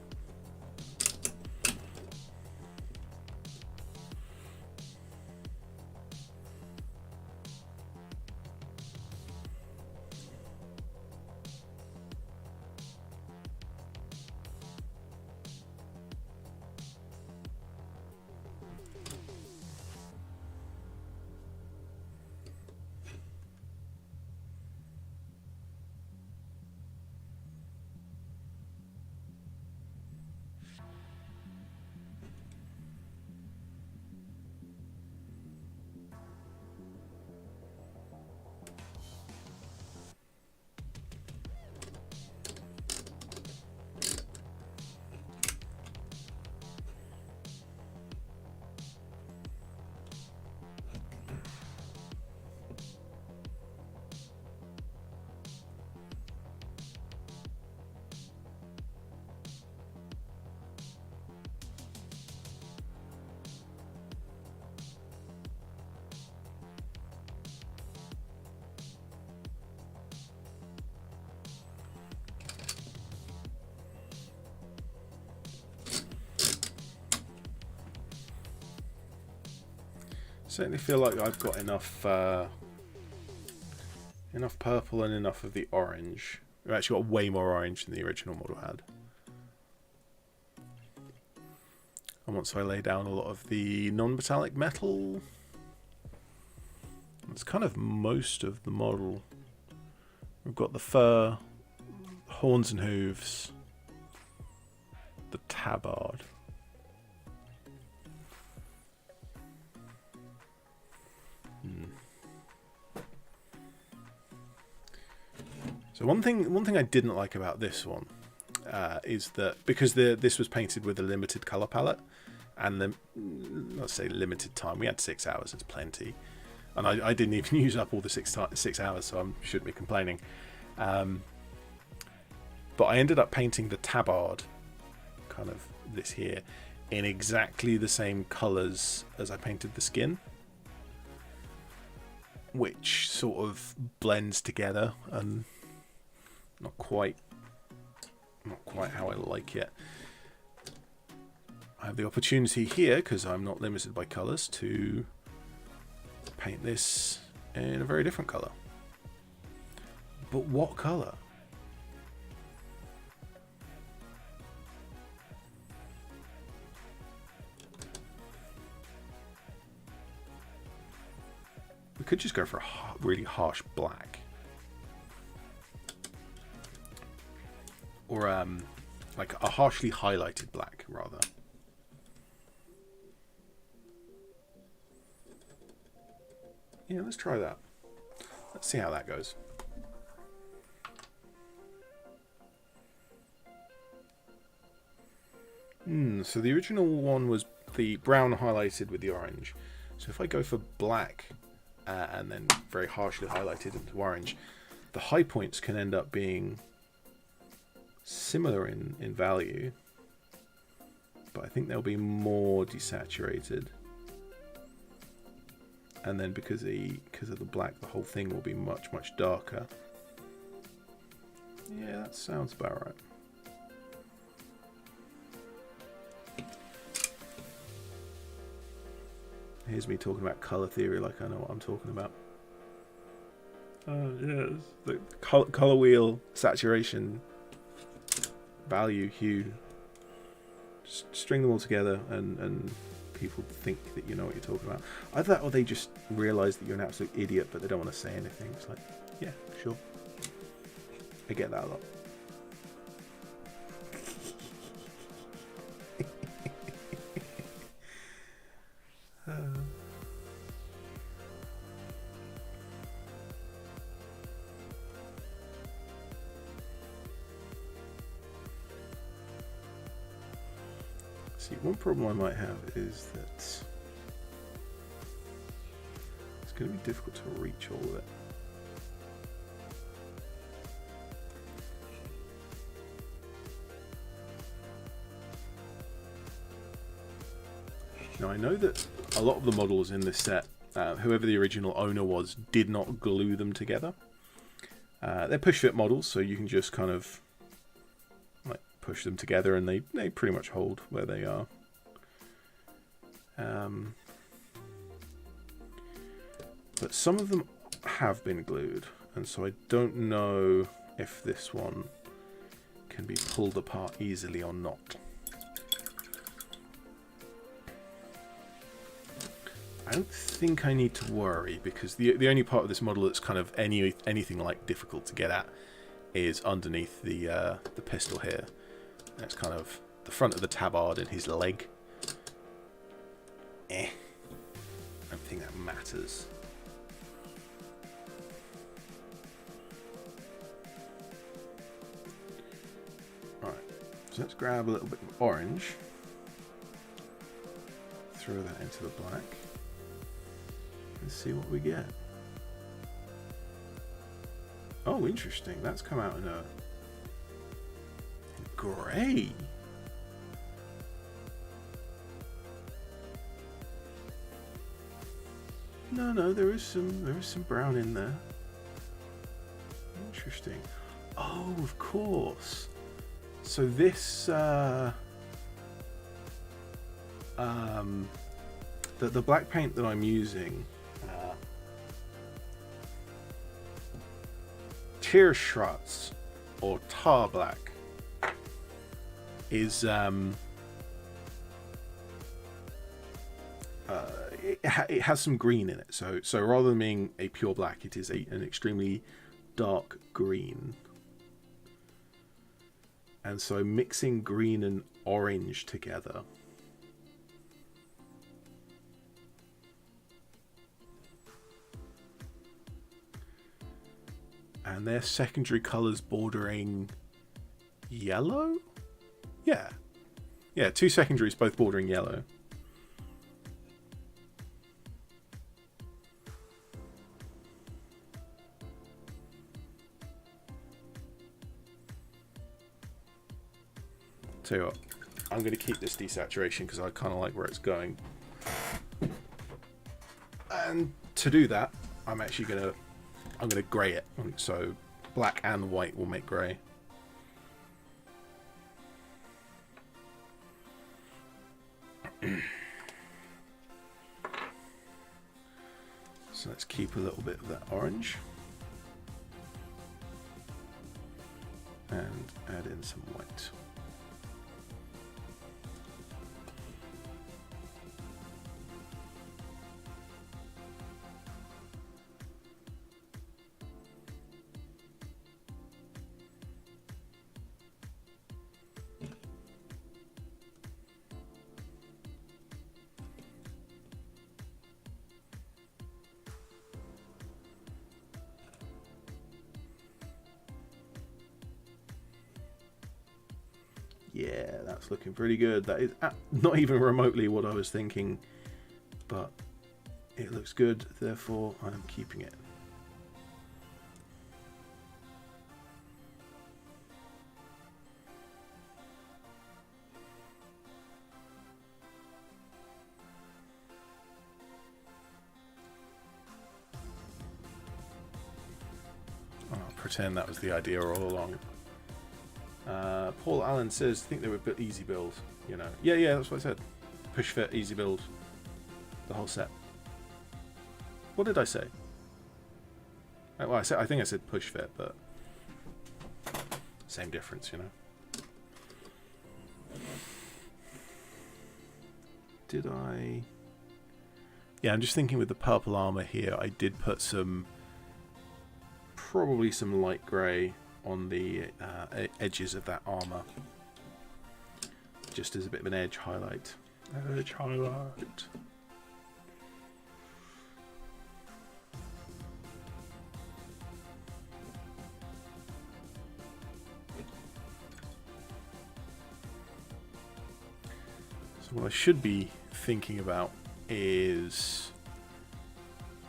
Certainly feel like I've got enough enough purple and enough of the orange. We've actually got way more orange than the original model had. And once I lay down a lot of the non-metallic metal, it's kind of most of the model. We've got the fur, horns and hooves, the tabard. So one thing I didn't like about this one is that because this was painted with a limited color palette, and the, let's say, limited time. We had 6 hours. It's plenty, and I didn't even use up all the 6 hours, so I shouldn't be complaining. But I ended up painting the tabard, kind of this here, in exactly the same colours as I painted the skin, which sort of blends together and not quite how I like it. I have the opportunity here, because I'm not limited by colours, to paint this in a very different colour. But what colour? We could just go for a really harsh black. Or like a harshly highlighted black, rather. Yeah, let's try that. Let's see how that goes. So the original one was the brown highlighted with the orange. So if I go for black and then very harshly highlighted into orange, the high points can end up being similar in value, but I think they'll be more desaturated. And then because of the black, the whole thing will be much darker. Yeah, that sounds about right. Here's me talking about color theory like I know what I'm talking about. Yes, the color wheel, saturation, value, hue. Just string them all together and people think that you know what you're talking about. Either that or they just realise that you're an absolute idiot but they don't want to say anything. It's like, yeah, sure. I get that a lot. See, one problem I might have is that it's going to be difficult to reach all of it. Now I know that a lot of the models in this set, whoever the original owner was, did not glue them together. They're push-fit models, so you can just kind of like push them together and they pretty much hold where they are. But some of them have been glued, and so I don't know if this one can be pulled apart easily or not. I don't think I need to worry, because the only part of this model that's kind of anything like difficult to get at is underneath the pistol here. That's kind of the front of the tabard and his leg. I don't think that matters. Alright, so let's grab a little bit of orange. Throw that into the black. Let's see what we get. Oh, interesting. That's come out in a grey. No, there is some brown in there. Interesting. Oh, of course. So this the black paint that I'm using, Tierschwarz or tar black, is it has some green in it. So rather than being a pure black, it is an extremely dark green. And so mixing green and orange together, and their secondary colours bordering yellow? Yeah, two secondaries both bordering yellow. Tell you what, I'm going to keep this desaturation because I kind of like where it's going. And to do that, I'm actually going to grey it. So black and white will make grey. So let's keep a little bit of that orange. And add in some white. Yeah, that's looking pretty good. That is not even remotely what I was thinking, but it looks good, therefore I'm keeping it. I'll pretend that was the idea all along. Paul Allen says, think they were easy build, you know. Yeah, that's what I said. Push fit, easy build, the whole set. What did I say? Well, I think I said push fit, but same difference, you know. Did I? Yeah, I'm just thinking with the purple armor here, I did put probably some light grey on the edges of that armor, just as a bit of an edge highlight. Edge highlight. So what I should be thinking about is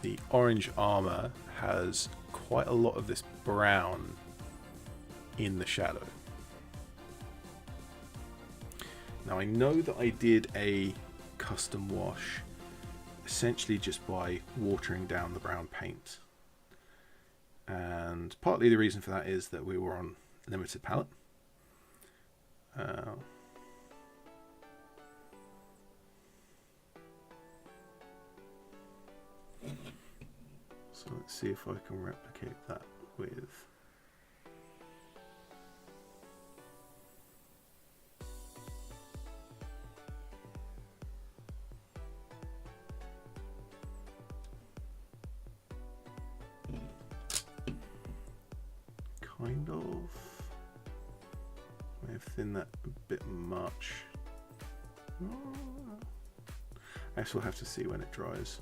the orange armor has quite a lot of this brown in the shadow. Now I know that I did a custom wash essentially just by watering down the brown paint, and partly the reason for that is that we were on limited palette. So let's see if I can replicate that with kind of. May have thinned that a bit much. I guess we'll have to see when it dries.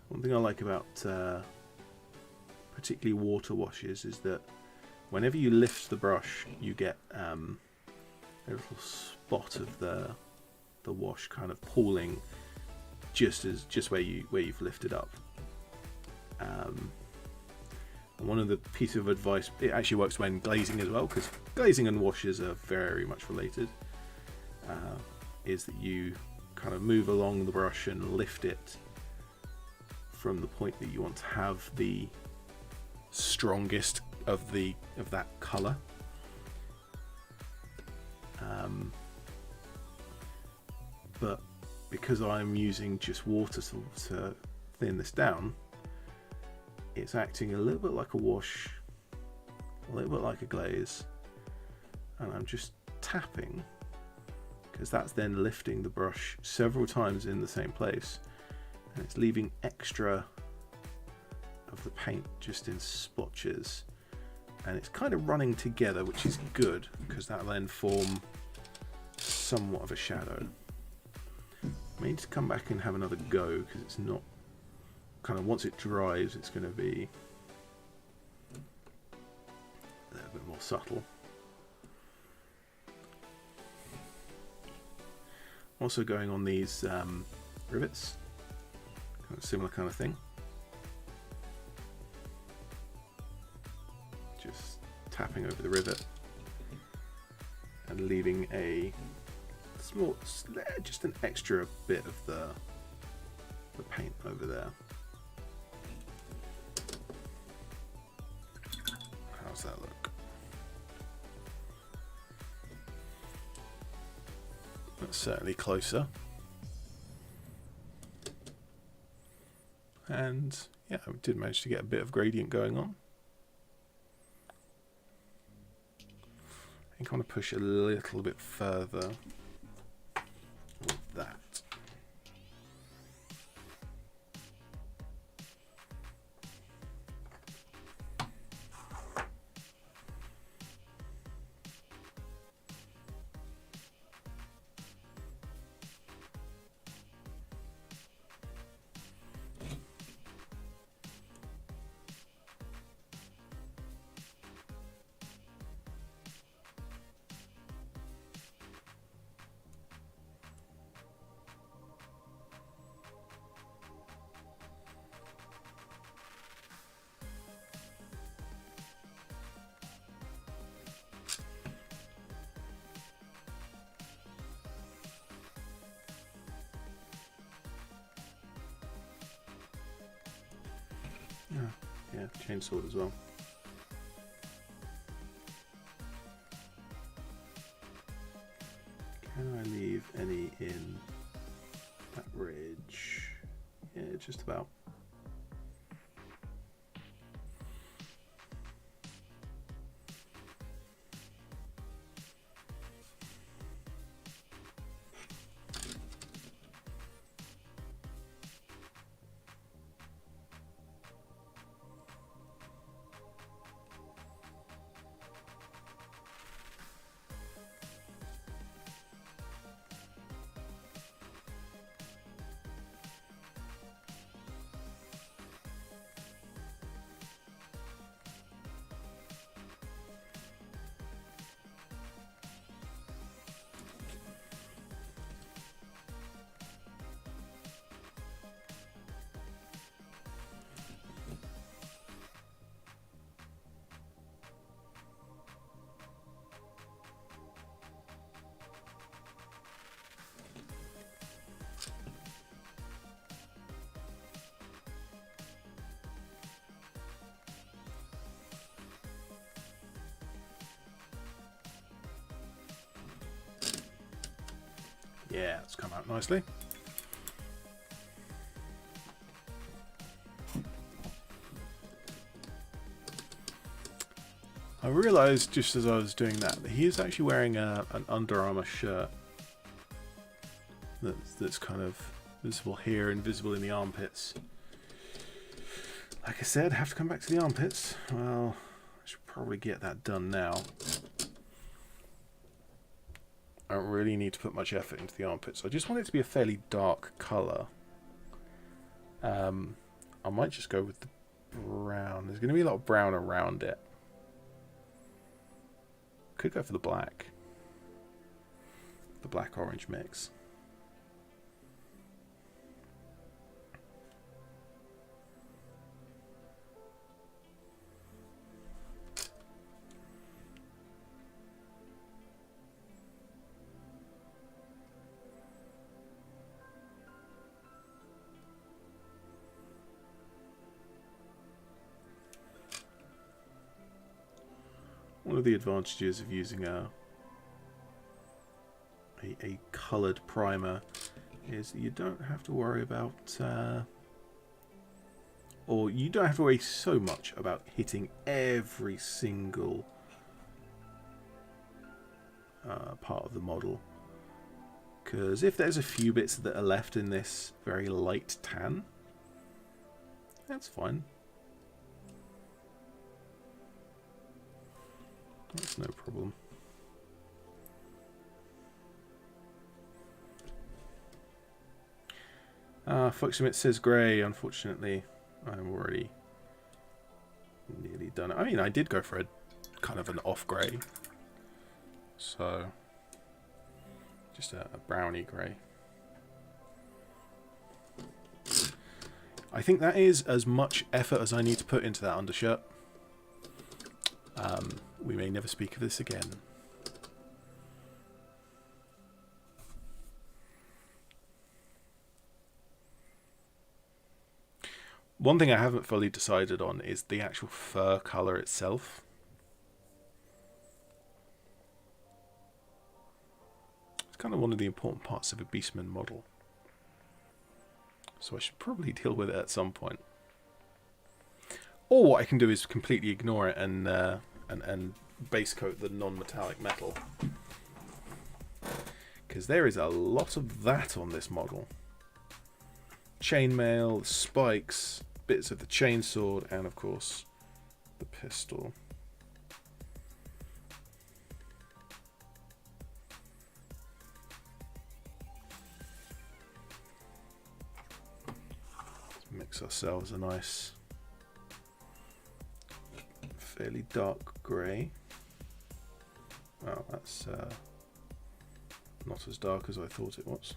One thing I like about particularly water washes is that whenever you lift the brush, you get a little spot of the wash kind of pooling just where you've lifted up. And one of the pieces of advice, it actually works when glazing as well, because glazing and washes are very much related, is that you kind of move along the brush and lift it from the point that you want to have the strongest of that color. But because I'm using just water to thin this down, it's acting a little bit like a wash, a little bit like a glaze, and I'm just tapping because that's then lifting the brush several times in the same place, and it's leaving extra of the paint just in splotches, and it's kind of running together, which is good because that'll then form somewhat of a shadow. I need to come back and have another go because it's not kind of, once it dries, it's going to be a little bit more subtle. Also going on these rivets, kind of similar kind of thing. Just tapping over the rivet and leaving a small, just an extra bit of the paint over there. How's that look? That's certainly closer. And yeah, we did manage to get a bit of gradient going on. I think I want to push a little bit further with that. Yeah, chainsawed as well. Can I leave any in that ridge? Yeah, just about. Yeah, it's come out nicely. I realised just as I was doing that he is actually wearing an Under Armour shirt that's kind of visible here and visible in the armpits. Like I said, have to come back to the armpits. Well, I should probably get that done now. I don't really need to put much effort into the armpits. I just want it to be a fairly dark colour. I might just go with the brown. There's going to be a lot of brown around it. Could go for the black. The black-orange mix. One of the advantages of using a coloured primer is that you don't have to worry about, or you don't have to worry so much about hitting every single part of the model. Because if there's a few bits that are left in this very light tan, that's fine. That's no problem. Foxemit says grey. Unfortunately, I'm already nearly done it. I mean, I did go for a kind of an off grey. So, just a browny grey. I think that is as much effort as I need to put into that undershirt. We may never speak of this again. One thing I haven't fully decided on is the actual fur colour itself. It's kind of one of the important parts of a Beastman model. So I should probably deal with it at some point. Or what I can do is completely ignore it and base coat the non-metallic metal. Because there is a lot of that on this model. Chainmail, spikes, bits of the chainsword, and of course the pistol. Let's mix ourselves a nice fairly dark grey. Well, that's not as dark as I thought it was.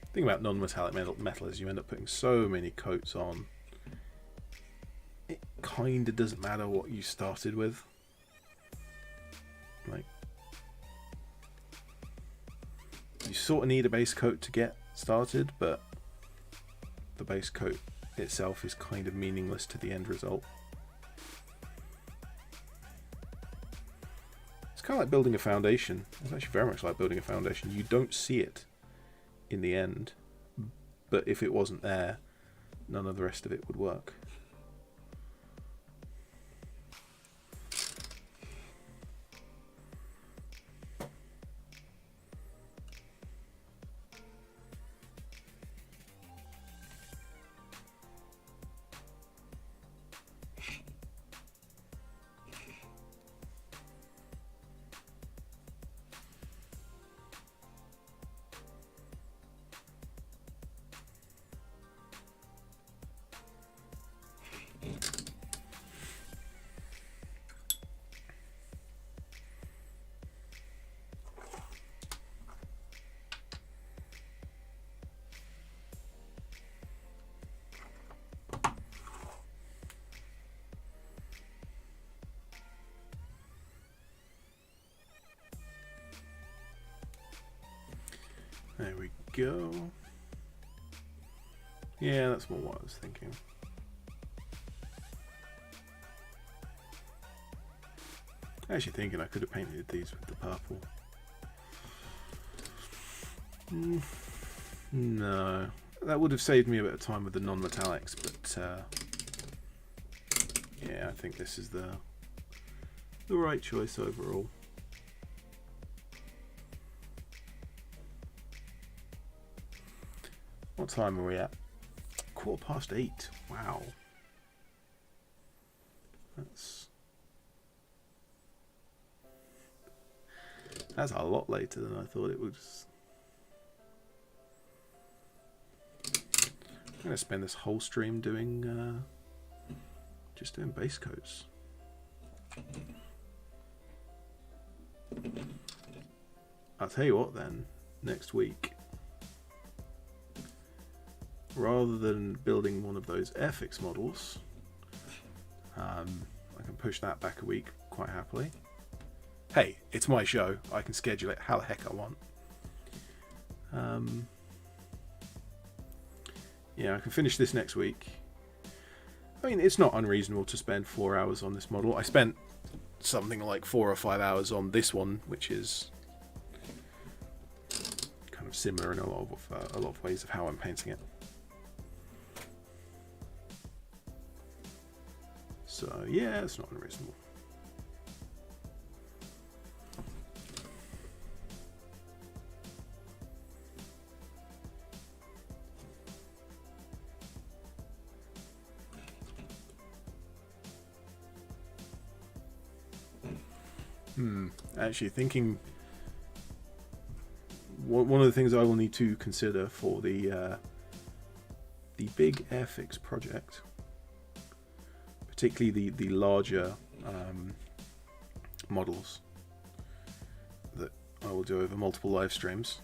The thing about non-metallic metal is you end up putting so many coats on. It kind of doesn't matter what you started with. Like, you sort of need a base coat to get started, but the base coat itself is kind of meaningless to the end result. It's kind of like building a foundation. It's actually very much like building a foundation. You don't see it in the end, but if it wasn't there, none of the rest of it would work. There we go. Yeah, that's more what I was thinking. Actually thinking I could have painted these with the purple. No, that would have saved me a bit of time with the non-metallics, but yeah, I think this is the right choice overall. What time are we at? 8:15. Wow. That's a lot later than I thought it would. I'm going to spend this whole stream doing just doing base coats. I'll tell you what then, next week, rather than building one of those Airfix models, I can push that back a week quite happily. Hey, it's my show. I can schedule it how the heck I want. Yeah, I can finish this next week. I mean, it's not unreasonable to spend 4 hours on this model. I spent something like 4 or 5 hours on this one, which is kind of similar in a lot of ways of how I'm painting it. So yeah, it's not unreasonable. Actually thinking, one of the things I will need to consider for the the big Airfix project, particularly the larger models that I will do over multiple live streams,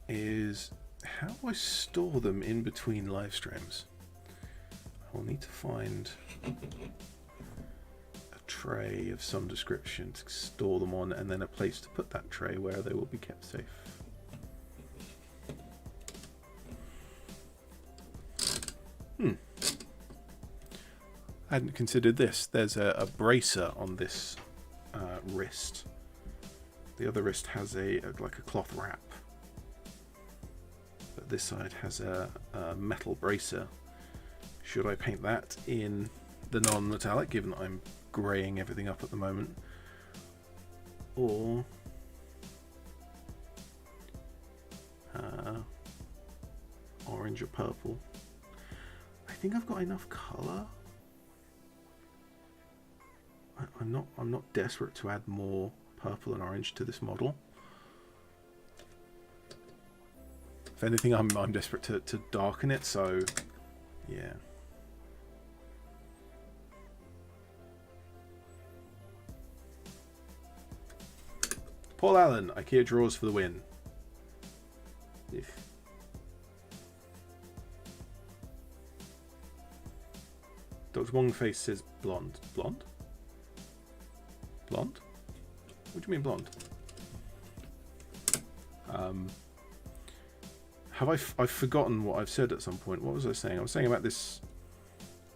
is how do I store them in between live streams? I'll need to find a tray of some description to store them on, and then a place to put that tray where they will be kept safe. I hadn't considered this. There's a bracer on this wrist. The other wrist has like a cloth wrap, but this side has a metal bracer. Should I paint that in the non-metallic, given that I'm greying everything up at the moment, or orange or purple? I think I've got enough colour. I'm not desperate to add more purple and orange to this model. If anything, I'm desperate to darken it, so yeah. Paul Allen, IKEA drawers for the win. Dr. Wongface says blonde. Blonde? Blonde? What do you mean blonde? I've forgotten what I've said at some point. What was I saying? I was saying about this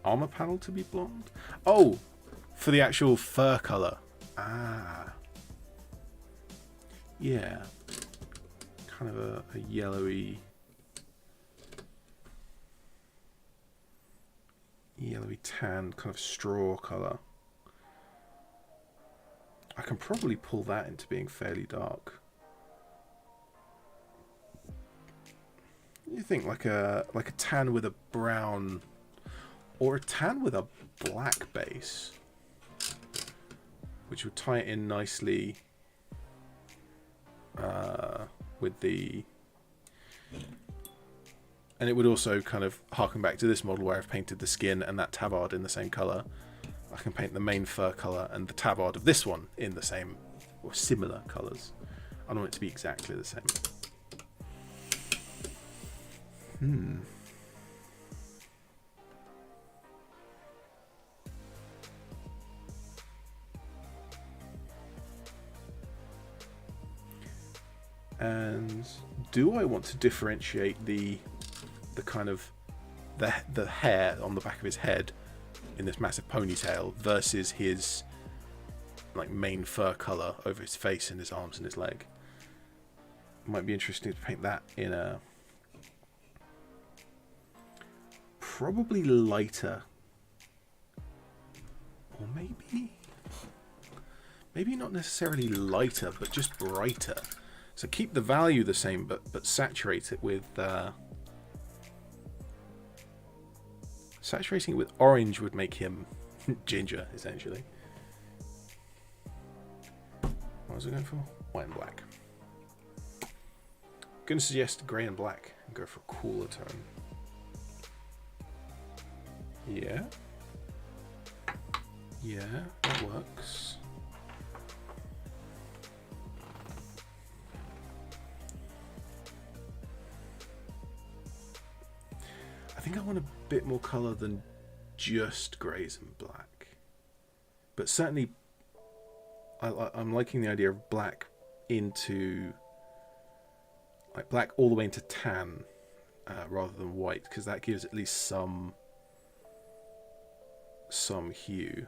armor panel to be blonde. Oh, for the actual fur color. Ah, yeah, kind of a yellowy tan kind of straw color. I can probably pull that into being fairly dark. You think like a tan with a brown, or a tan with a black base, which would tie it in nicely with the, and it would also kind of harken back to this model where I've painted the skin and that tabard in the same color. I can paint the main fur color and the tabard of this one in the same or similar colors. I don't want it to be exactly the same. And do I want to differentiate the kind of the hair on the back of his head in this massive ponytail versus his like main fur color over his face and his arms and his leg? Might be interesting to paint that in a probably lighter, or maybe not necessarily lighter, but just brighter. So keep the value the same, but saturate it with saturating it with orange would make him ginger, essentially. What was I going for? White and black. I'm going to suggest grey and black and go for a cooler tone. Yeah. Yeah, that works. I think I want a bit more colour than just greys and black. But certainly I'm liking the idea of black into, like black all the way into tan rather than white, because that gives at least some hue.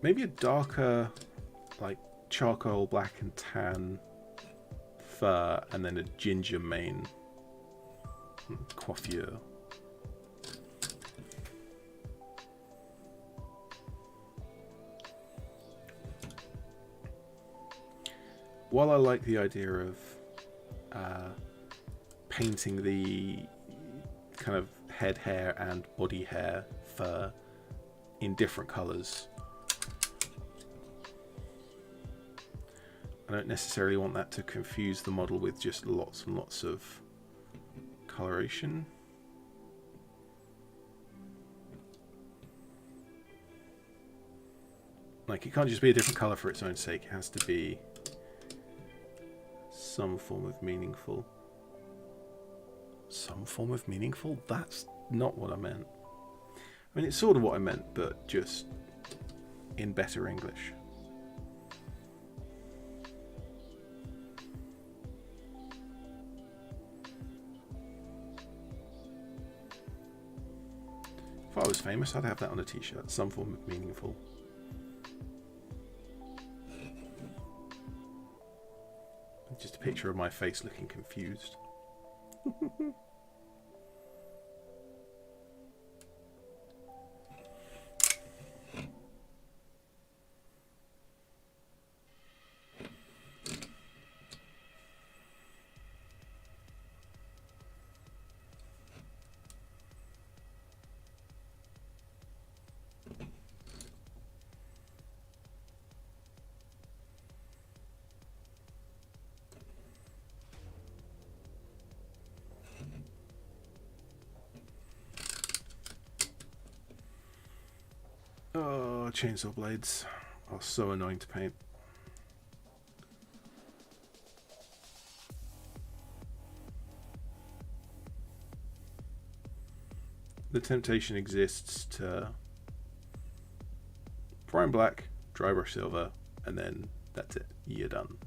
Maybe a darker, like charcoal, black and tan fur, and then a ginger mane coiffure. While I like the idea of painting the kind of head hair and body hair fur in different colours, I don't necessarily want that to confuse the model with just lots and lots of coloration. Like, it can't just be a different colour for its own sake, it has to be some form of meaningful. Some form of meaningful? That's not what I meant. I mean, it's sort of what I meant, but just in better English. If I was famous, I'd have that on a t-shirt. Some form of meaningful. Just a picture of my face looking confused. Oh, chainsaw blades are so annoying to paint. The temptation exists to prime black, dry brush silver, and then that's it. You're done.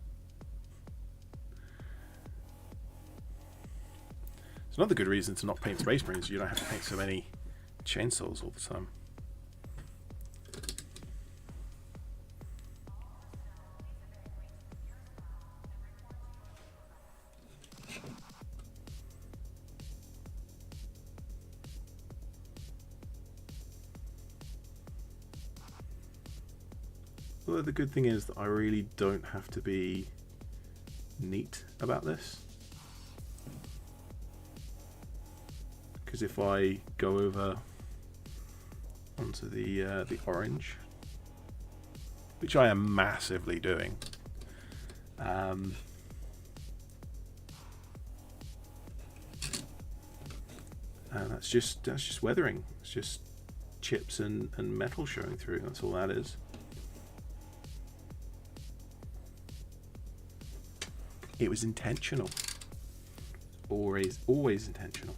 It's another good reason to not paint Space Marines. You don't have to paint so many chainsaws all the time. Although the good thing is that I really don't have to be neat about this, because if I go over onto the orange, which I am massively doing, and that's just weathering. It's just chips and metal showing through. That's all that is. It was intentional. Always intentional.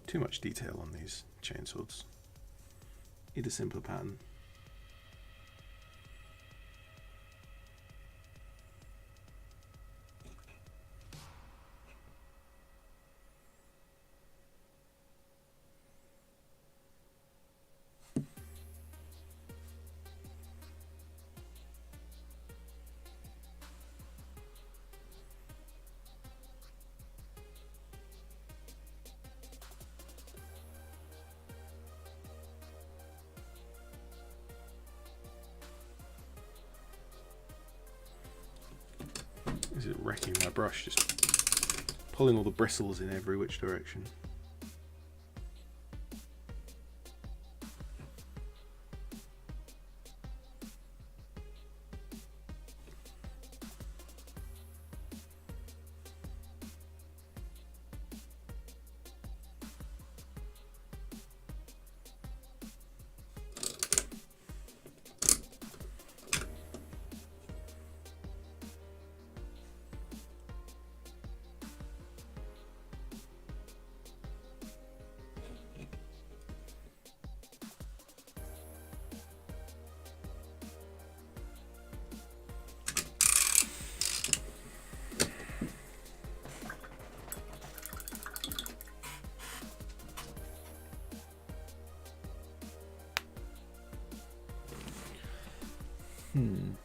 Too much detail on these chainswords. Need a simpler pattern. Is it wrecking my brush, just pulling all the bristles in every which direction. I'm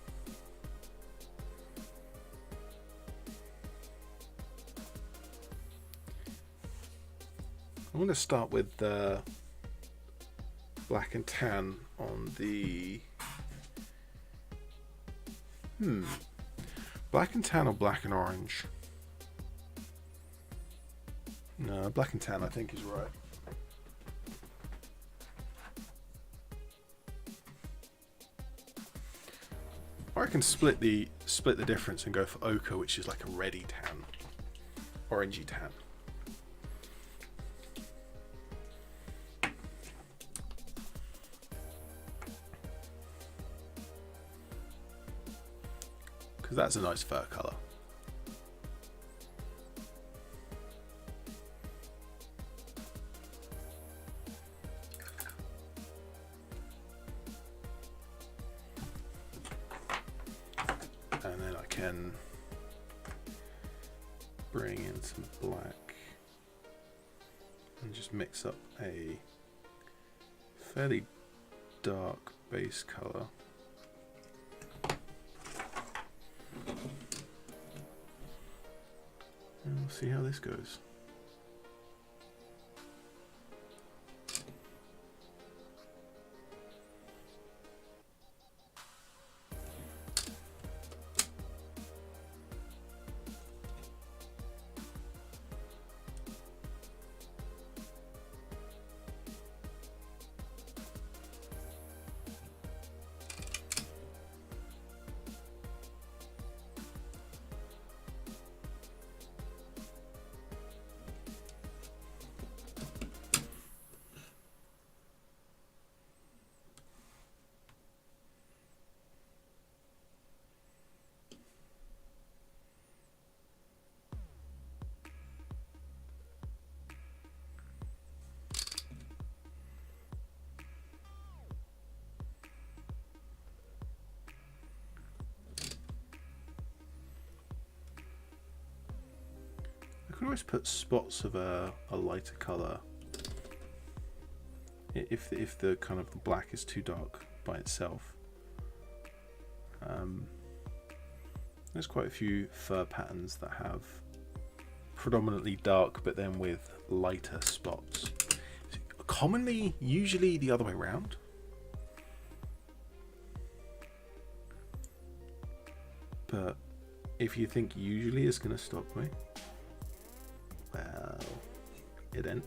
going to start with the black and tan on the black and tan or black and orange. No, black and tan I think is right. Or I can split the difference and go for ochre, which is like a reddy tan, orangey tan. Because that's a nice fur colour. And then I can bring in some black and just mix up a fairly dark base colour. And we'll see how this goes. I can always put spots of a lighter colour if the kind of the black is too dark by itself. There's quite a few fur patterns that have predominantly dark but then with lighter spots. Commonly, usually the other way around. But if you think usually is going to stop me, well, it ain't.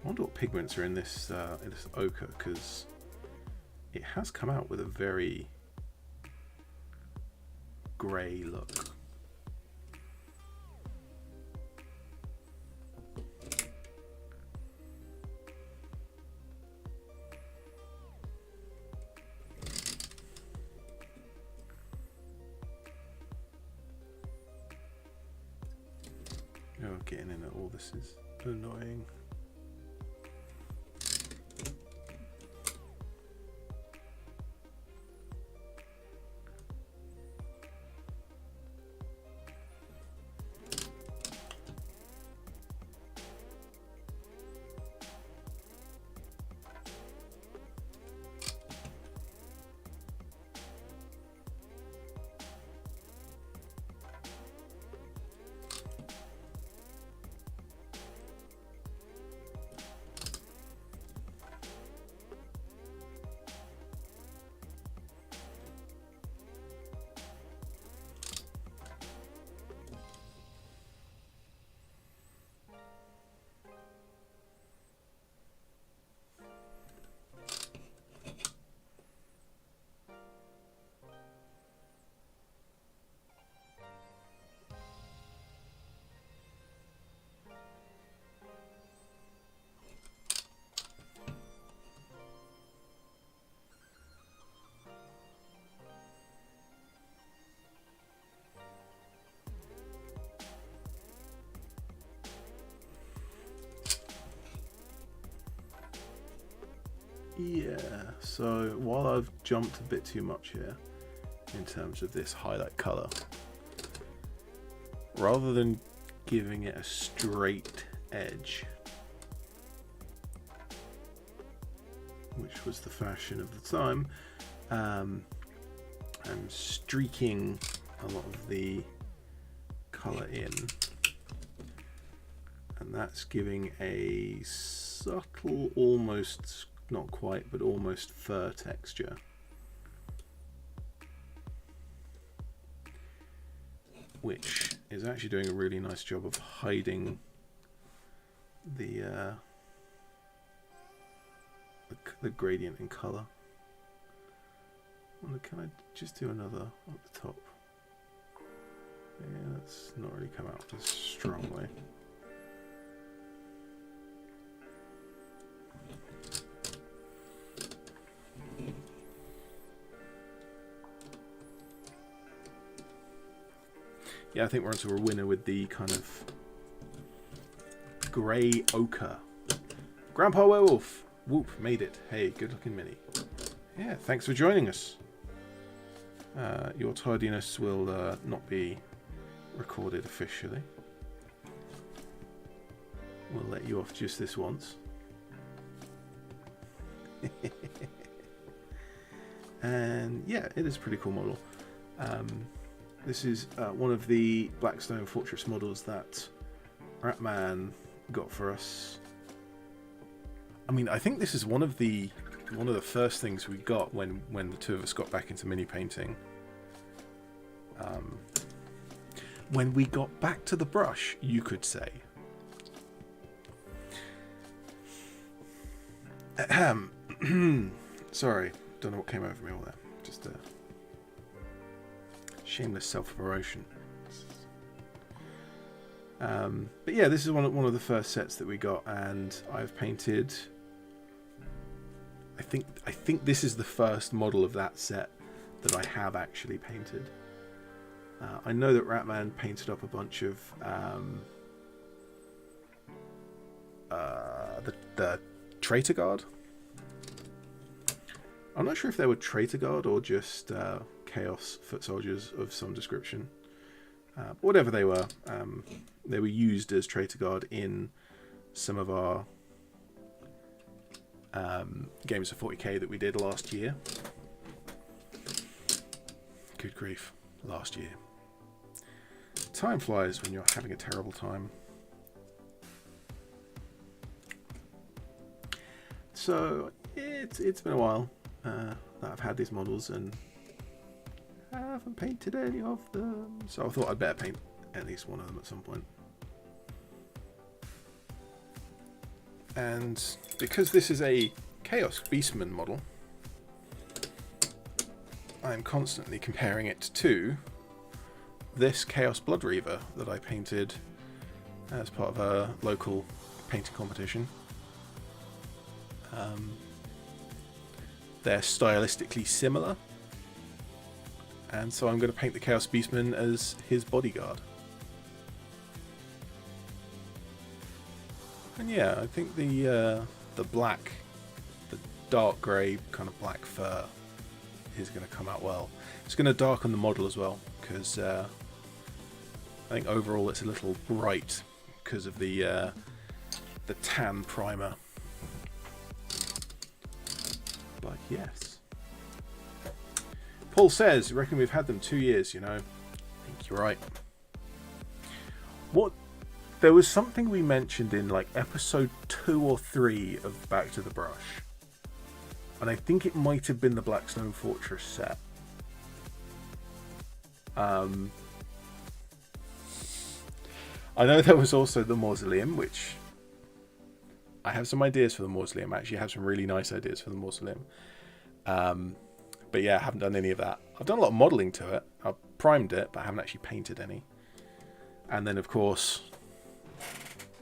I wonder what pigments are in this ochre, because it has come out with a very grey look. Oh, getting in at all this is annoying. Yeah, so while I've jumped a bit too much here in terms of this highlight color, rather than giving it a straight edge, which was the fashion of the time, I'm streaking a lot of the color in, and that's giving a subtle, almost, not quite, but almost fur texture. Which is actually doing a really nice job of hiding the gradient in color. Can I just do another at the top? Yeah, that's not really come out as strongly. Yeah, I think we're onto a winner with the kind of grey ochre. Grandpa Werewolf! Whoop, made it. Hey, good looking mini. Yeah, thanks for joining us. Your tardiness will not be recorded officially. We'll let you off just this once. And yeah, it is a pretty cool model. This is one of the Blackstone Fortress models that Ratman got for us. I mean, I think this is one of the first things we got when the two of us got back into mini painting. When we got back to the brush, you could say. Sorry, don't know what came over me all there. Just shameless self-promotion. But yeah, this is one of the first sets that we got, and I've painted. I think this is the first model of that set that I have actually painted. I know that Ratman painted up a bunch of the Traitor Guard. I'm not sure if they were Traitor Guard or just Chaos Foot Soldiers of some description. Whatever they were used as Traitor Guard in some of our games of 40k that we did last year. Good grief, last year. Time flies when you're having a terrible time. So it's been a while that I've had these models, and I haven't painted any of them, so I thought I'd better paint at least one of them at some point. And because this is a Chaos Beastman model, I'm constantly comparing it to this Chaos Blood Reaver that I painted as part of a local painting competition. They're stylistically similar, and so I'm going to paint the Chaos Beastman as his bodyguard. And yeah, I think the black, the dark grey kind of black fur is going to come out well. It's going to darken the model as well, because I think overall it's a little bright because of the tan primer. But yes. Paul says, I reckon we've had them 2 years, you know. I think you're right. There was something we mentioned in like episode 2 or 3 of Back to the Brush. And I think it might have been the Blackstone Fortress set. I know there was also the Mausoleum, which I have some ideas for the Mausoleum. I actually have some really nice ideas for the Mausoleum. But yeah, I haven't done any of that. I've done a lot of modelling to it. I've primed it, but I haven't actually painted any. And then, of course,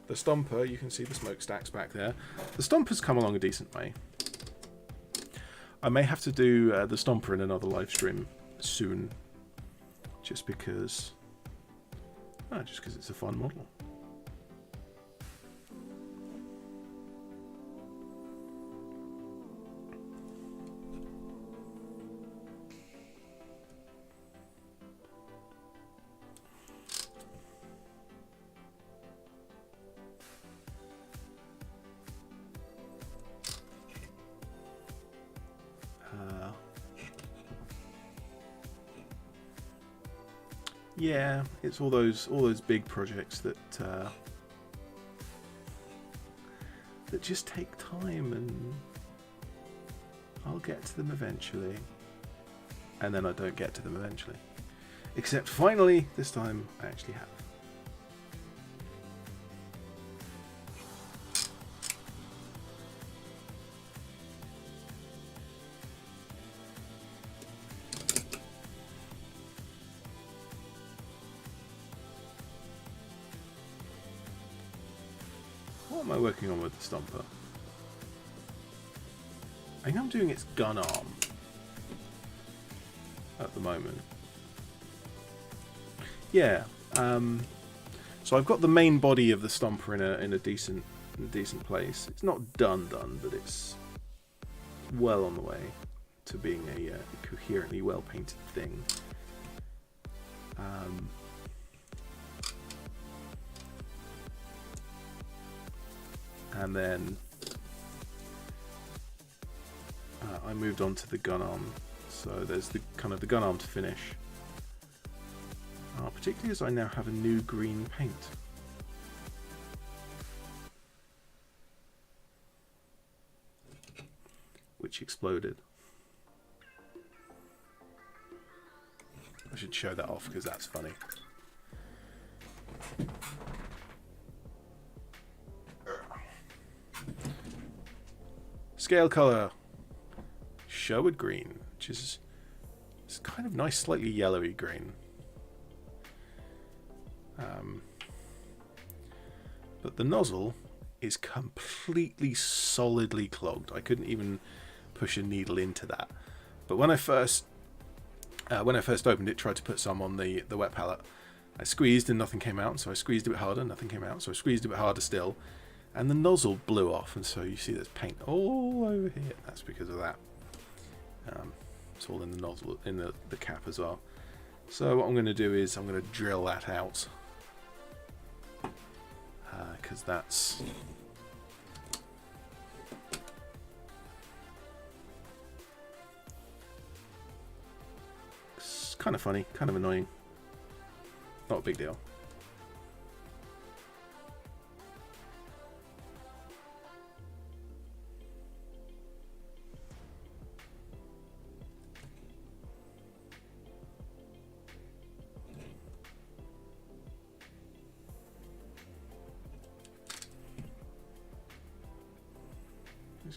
the Stomper. You can see the smokestacks back there. The Stomper's come along a decent way. I may have to do the Stomper in another live stream soon. Just because it's a fun model. yeah, it's all those big projects that that just take time, and I'll get to them eventually, and then I don't get to them eventually. Except finally, this time I actually have. What am I working on with the Stomper? I think I'm doing its gun arm at the moment. Yeah. So I've got the main body of the Stomper in a decent place. It's not done, but it's well on the way to being a coherently well painted thing. And then I moved on to the gun arm. So there's the kind of the gun arm to finish. Particularly as I now have a new green paint. Which exploded. I should show that off because that's funny. Scale color Sherwood green, which is it's kind of nice, slightly yellowy green. But the nozzle is completely solidly clogged. I couldn't even push a needle into that. But when I first opened it, tried to put some on the wet palette, I squeezed and nothing came out. So I squeezed a bit harder, nothing came out. So I squeezed a bit harder still, and the nozzle blew off. And so you see there's paint all over here. That's because of that. It's all in the nozzle, in the cap as well. So what I'm going to do is I'm going to drill that out. Because that's it's kind of funny, kind of annoying. Not a big deal.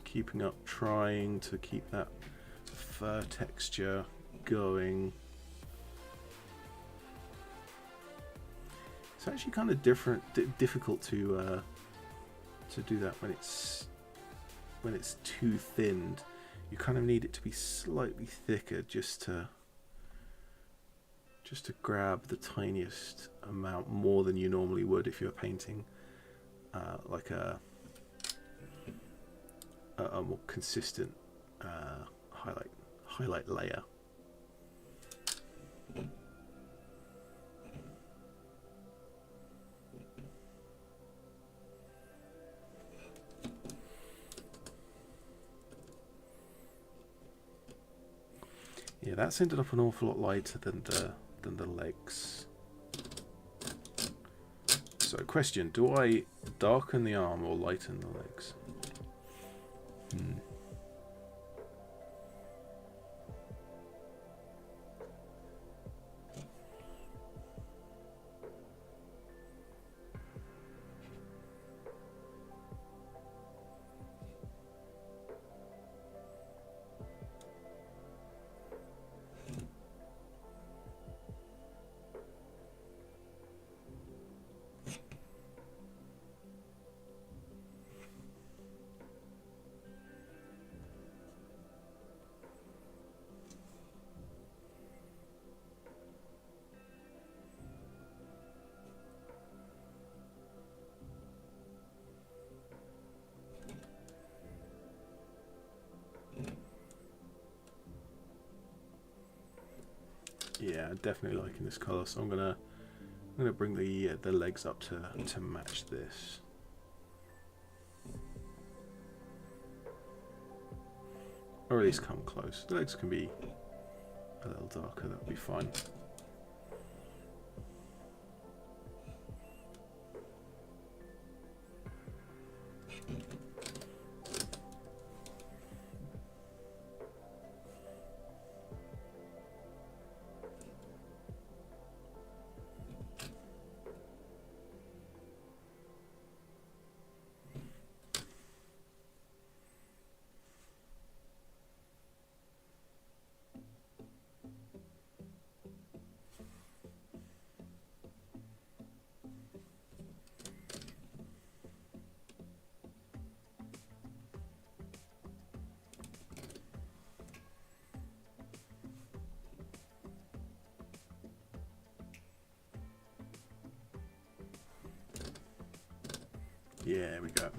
Keeping up, trying to keep that fur texture going. It's actually kind of difficult to do that when it's too thinned. You kind of need it to be slightly thicker just to grab the tiniest amount more than you normally would if you're painting like a more consistent highlight layer. Yeah, that's ended up an awful lot lighter than the legs. So, question: do I darken the arm or lighten the legs? Yeah, definitely liking this colour, so I'm gonna bring the legs up to match this. Or at least come close. The legs can be a little darker, that'll be fine. Yeah, there we go.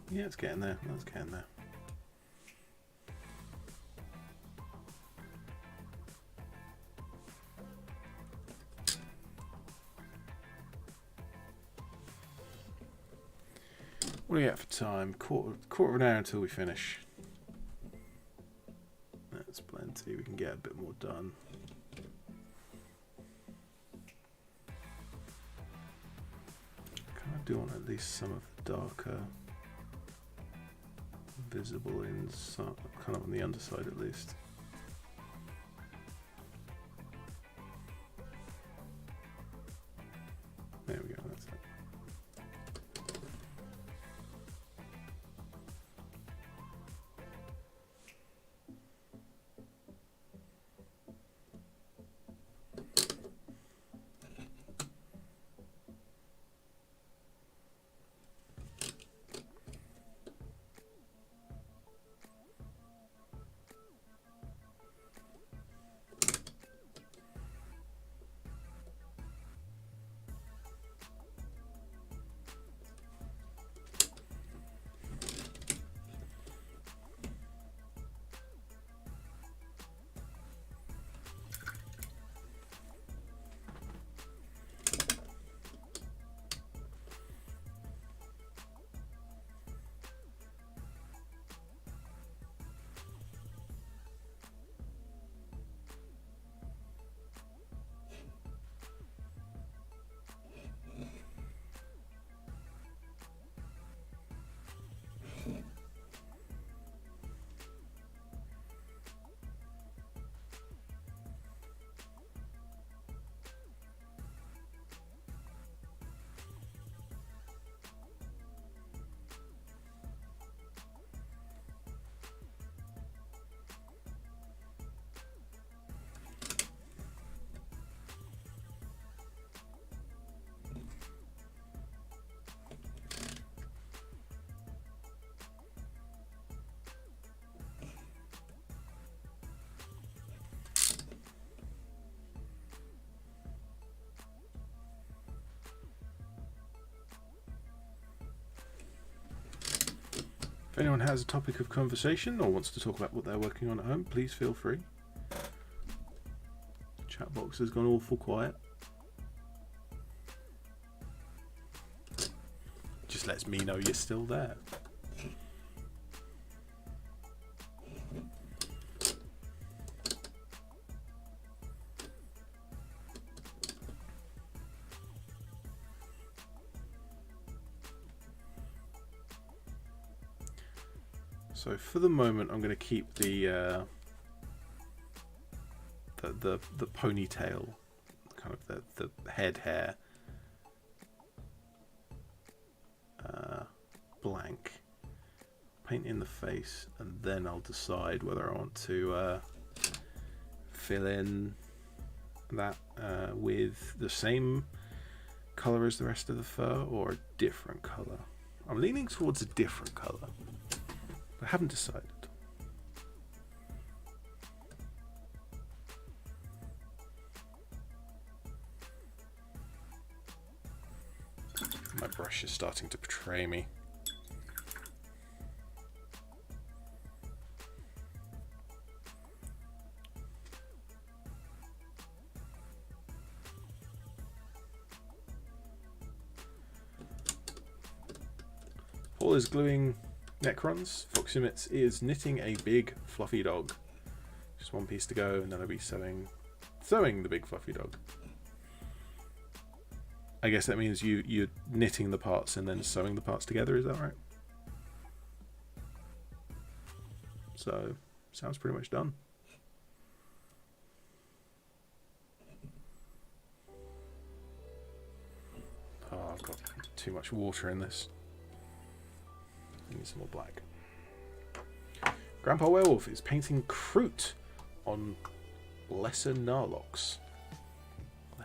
Yeah, it's getting there. It's getting there. What do we get for time? Quarter of an hour until we finish. That's plenty. We can get a bit more done. I do want at least some of the darker visible in some, kind of on the underside at least. There we go, that's it. If anyone has a topic of conversation or wants to talk about what they're working on at home, please feel free. Chat box has gone awful quiet. Just lets me know you're still there. So for the moment, I'm going to keep the ponytail, kind of the head hair, blank. Paint in the face, and then I'll decide whether I want to fill in that with the same color as the rest of the fur or a different color. I'm leaning towards a different color. I haven't decided. My brush is starting to betray me. Paul is gluing Necrons. Foxymits is knitting a big fluffy dog. Just one piece to go, and then I'll be sewing the big fluffy dog. I guess that means you're knitting the parts and then sewing the parts together. Is that right? So sounds pretty much done. Oh, I've got too much water in this. Need some more black. Grandpa Werewolf is painting Kroot on lesser Narlocks.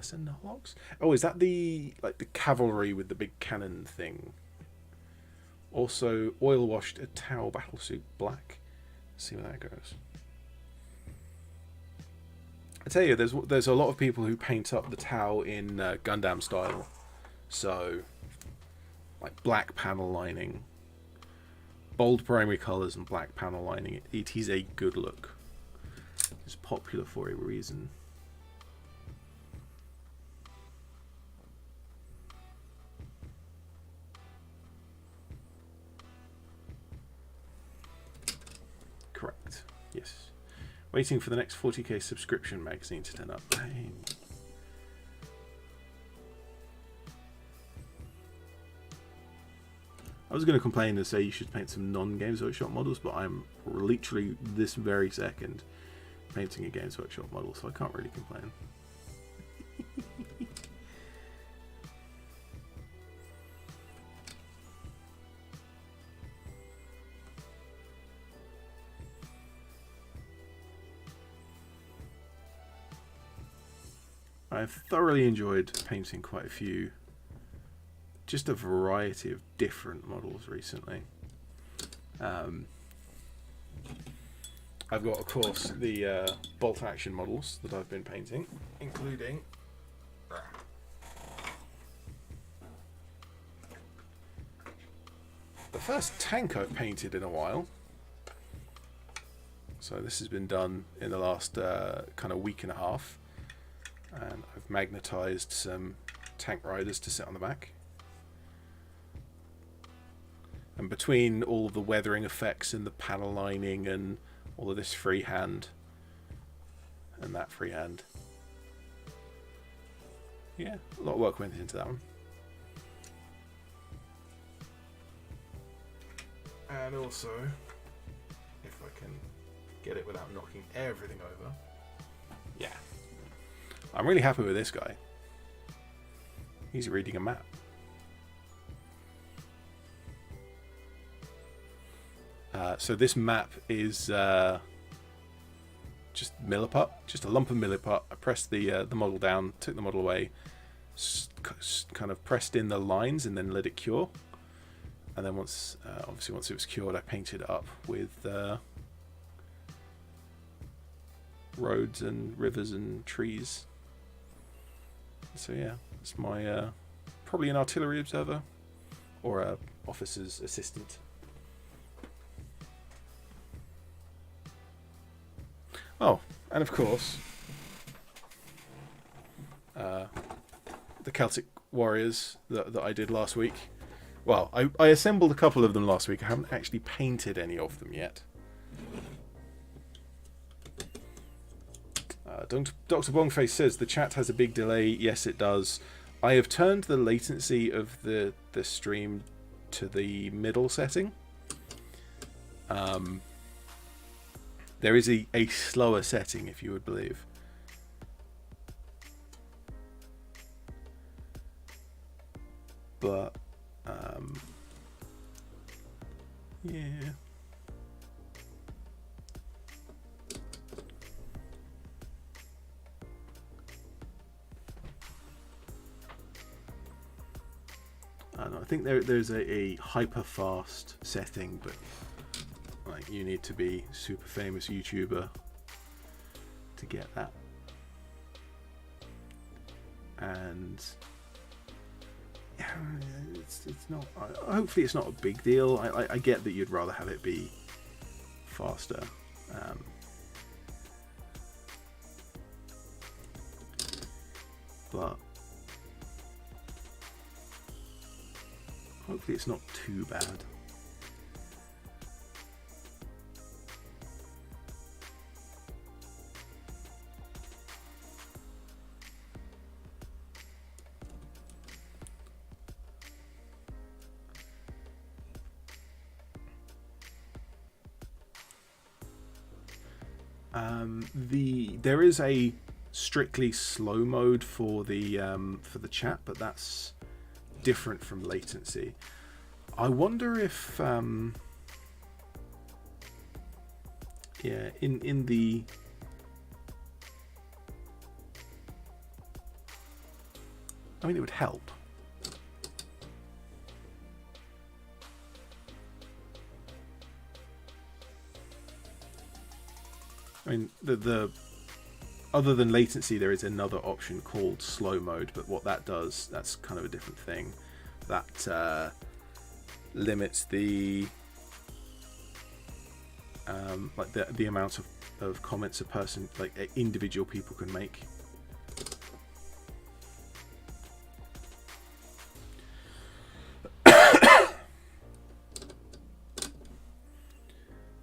Lesser Nullox. Oh, is that the cavalry with the big cannon thing? Also, oil washed a Tau battlesuit black. Let's see where that goes. I tell you, there's a lot of people who paint up the Tau in Gundam style. So, like black panel lining, bold primary colours and black panel lining. It is a good look. It's popular for a reason. Correct. Yes. Waiting for the next 40k subscription magazine to turn up. I was going to complain and say you should paint some non-Games Workshop models, but I'm literally this very second painting a Games Workshop model, so I can't really complain. I've thoroughly enjoyed painting quite a few, just a variety of different models recently. I've got, of course, the bolt action models that I've been painting, including the first tank I've painted in a while. So this has been done in the last kind of week and a half. And I've magnetized some tank riders to sit on the back. And between all of the weathering effects and the panel lining and all of this freehand and that freehand, yeah, a lot of work went into that one. And also, if I can get it without knocking everything over, yeah. I'm really happy with this guy. He's reading a map. So this map is just milliput, just a lump of milliput. I pressed the model down, took the model away, kind of pressed in the lines and then let it cure. And then once it was cured, I painted it up with roads and rivers and trees. So yeah, it's my probably an artillery observer or a officer's assistant. Oh, and of course, the Celtic warriors that I did last week. Well, I assembled a couple of them last week. I haven't actually painted any of them yet. Dr. Bongface says the chat has a big delay. Yes, it does. I have turned the latency of the stream to the middle setting. There is a slower setting, if you would believe. But yeah. I don't know, I think there's a hyper fast setting, but like you need to be super famous YouTuber to get that. And yeah, it's not. Hopefully, it's not a big deal. I get that you'd rather have it be faster. But hopefully it's not too bad. There is a strictly slow mode for the chat, but that's different from latency. I wonder if yeah, in the I mean, it would help. I mean, the other than latency, there is another option called slow mode, but what that does, that's kind of a different thing. That limits the like the amount of comments a person, like individual people, can make.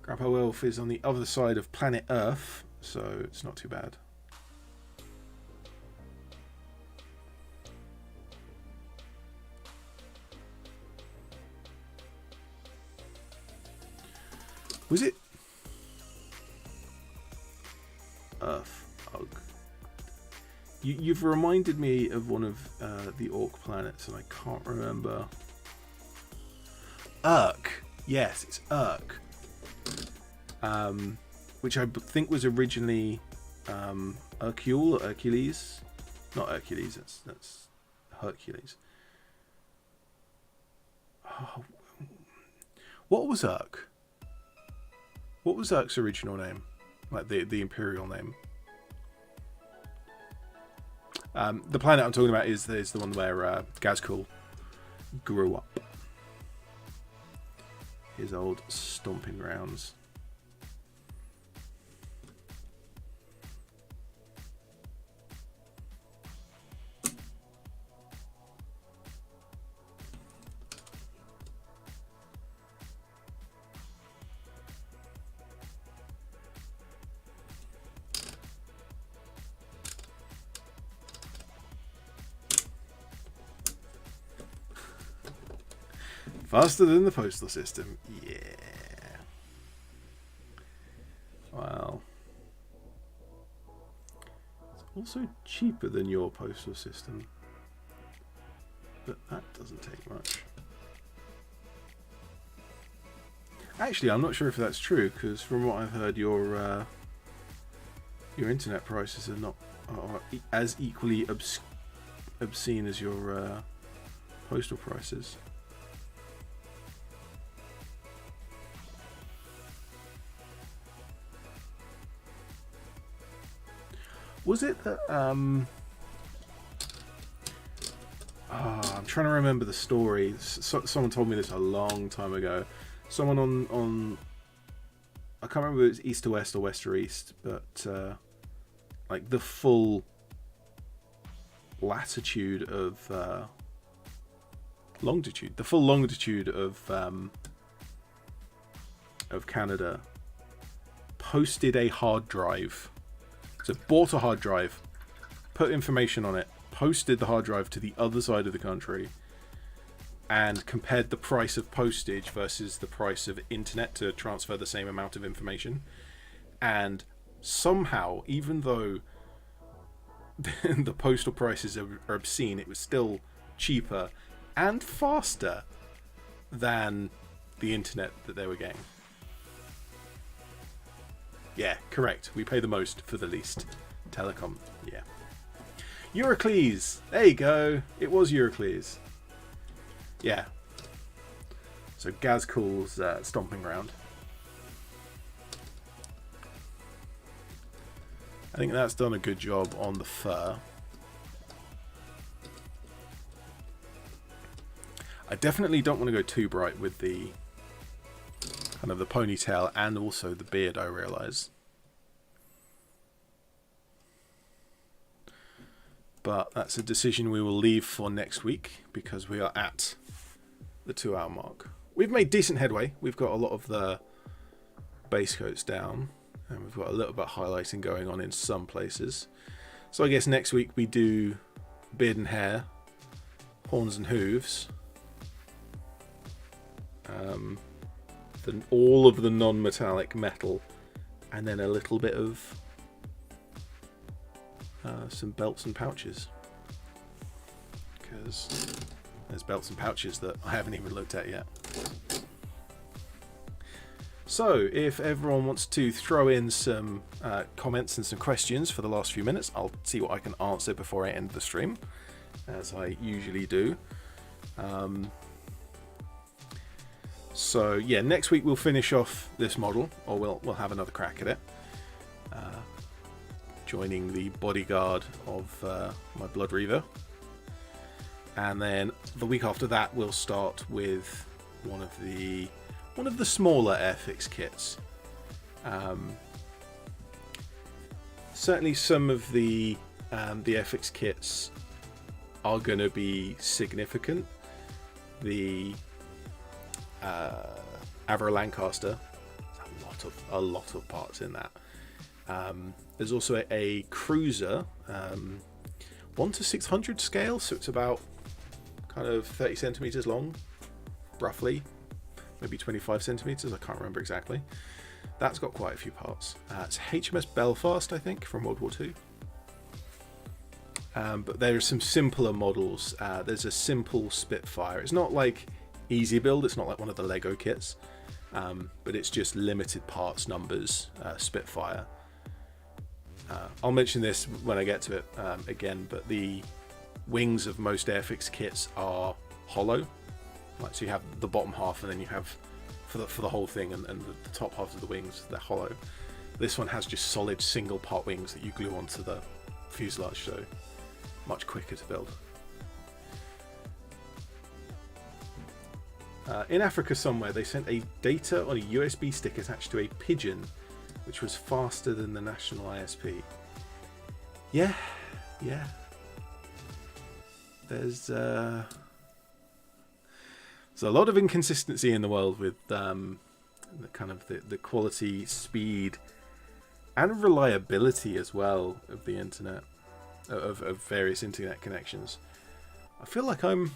Grandpa Wolf is on the other side of planet Earth, so it's not too bad. Was it Earth? Ugh. You've reminded me of one of the Orc planets, and I can't remember. Urk. Yes, it's Urk. Which I think was originally Hercule or Hercules. Not Hercules. That's Hercules. Oh. What was Urk? What was Urk's original name? Like the imperial name? The planet I'm talking about is the one where Gazkul grew up. His old stomping grounds. Faster than the postal system. Yeah. Wow. It's also cheaper than your postal system. But that doesn't take much. Actually, I'm not sure if that's true, because from what I've heard, your internet prices are as equally obscene as your postal prices. Was it that I'm trying to remember the story. Someone told me this a long time ago. Someone on I can't remember if it was east to west or west to east, but like the full latitude of longitude, the full longitude of Canada, posted a hard drive. So bought a hard drive, put information on it, posted the hard drive to the other side of the country, and compared the price of postage versus the price of internet to transfer the same amount of information. And somehow, even though the postal prices are obscene, it was still cheaper and faster than the internet that they were getting. Yeah, correct. We pay the most for the least. Telecom, yeah. Eurocles! There you go. It was Eurocles. Yeah. So Gazkul's stomping ground. I think that's done a good job on the fur. I definitely don't want to go too bright with the kind of the ponytail and also the beard, I realise. But that's a decision we will leave for next week, because we are at the 2-hour mark. We've made decent headway. We've got a lot of the base coats down, and we've got a little bit of highlighting going on in some places. So I guess next week we do beard and hair, horns and hooves, all of the non-metallic metal, and then a little bit of some belts and pouches, because there's belts and pouches that I haven't even looked at yet. So if everyone wants to throw in some comments and some questions for the last few minutes, I'll see what I can answer before I end the stream. as I usually do. So yeah, next week we'll finish off this model, or we'll have another crack at it, joining the bodyguard of my Blood Reaver. And then the week after that we'll start with one of the smaller Airfix kits. Certainly some of the Airfix kits are going to be significant. The Avro Lancaster, a lot of parts in that. There's also a cruiser, 1 to 600 scale, so it's about kind of 30 centimeters long, roughly, maybe 25 centimeters. I can't remember exactly. That's got quite a few parts. It's HMS Belfast, I think, from World War II. But there are some simpler models. There's a simple Spitfire. It's not like easy build. It's not like one of the Lego kits, but it's just limited parts numbers Spitfire. I'll mention this when I get to it again, but the wings of most Airfix kits are hollow. Like, so you have the bottom half, and then you have for the whole thing, and the top half of the wings, they're hollow. This one has just solid single part wings that you glue onto the fuselage, so much quicker to build. In Africa somewhere, they sent a data on a USB stick attached to a pigeon, which was faster than the national ISP. Yeah. There's a lot of inconsistency in the world with the kind of the quality, speed, and reliability as well of the internet, of various internet connections. I feel like I'm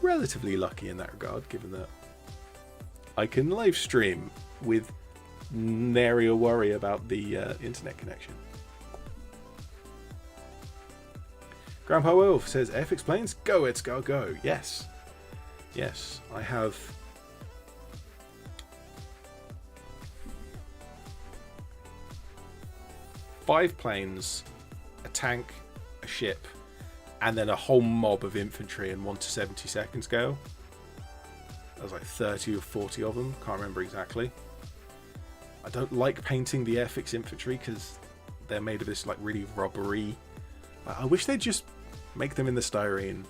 relatively lucky in that regard, given that I can live stream with nary a worry about the internet connection. Grandpa Wolf says, Airfix planes, go ED-SKaR, go. Yes, I have 5 planes, a tank, a ship, and then a whole mob of infantry in 1 to 70 second scale. There's like 30 or 40 of them, can't remember exactly. I don't like painting the Airfix infantry because they're made of this like really rubbery. I wish they'd just make them in the styrene,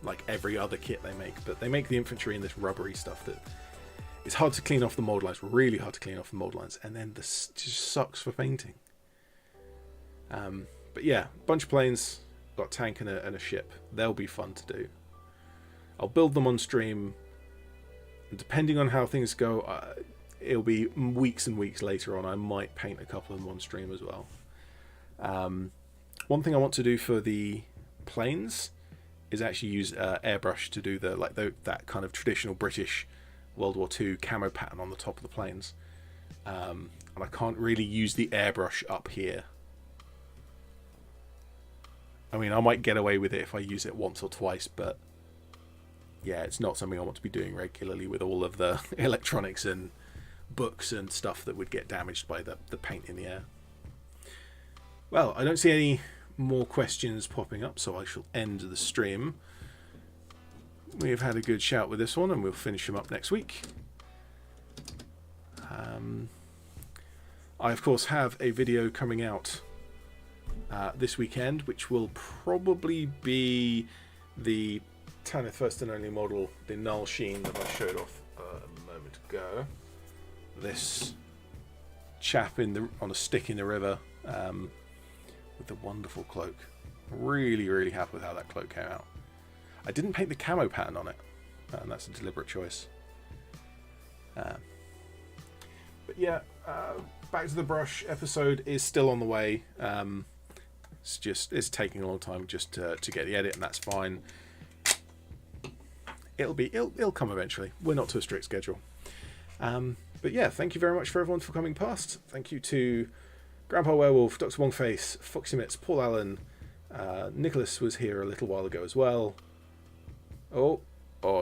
like every other kit they make, but they make the infantry in this rubbery stuff that it's hard to clean off the mold lines, really hard to clean off the mold lines, and then this just sucks for painting. But yeah, bunch of planes, got a tank and a ship. They'll be fun to do. I'll build them on stream, and depending on how things go, it'll be weeks and weeks later on. I might paint a couple of them on stream as well. One thing I want to do for the planes is actually use airbrush to do that kind of traditional British World War II camo pattern on the top of the planes. And I can't really use the airbrush up here. I mean, I might get away with it if I use it once or twice, but yeah, it's not something I want to be doing regularly with all of the electronics and books and stuff that would get damaged by the paint in the air. Well, I don't see any more questions popping up, so I shall end the stream. We've had a good shout with this one, and we'll finish them up next week. I, of course, have a video coming out this weekend, which will probably be the Tanith First and Only model, the Null Sheen that I showed off a moment ago. This chap on a stick in the river with the wonderful cloak. Really, really happy with how that cloak came out. I didn't paint the camo pattern on it, and that's a deliberate choice. But yeah, Back to the Brush episode is still on the way. It's taking a long time just to get the edit, and that's fine. It'll come eventually. We're not to a strict schedule. But yeah, thank you very much for everyone for coming past. Thank you to Grandpa Werewolf, Dr. Wongface, Foxy Mitts, Paul Allen. Nicholas was here a little while ago as well. Oh,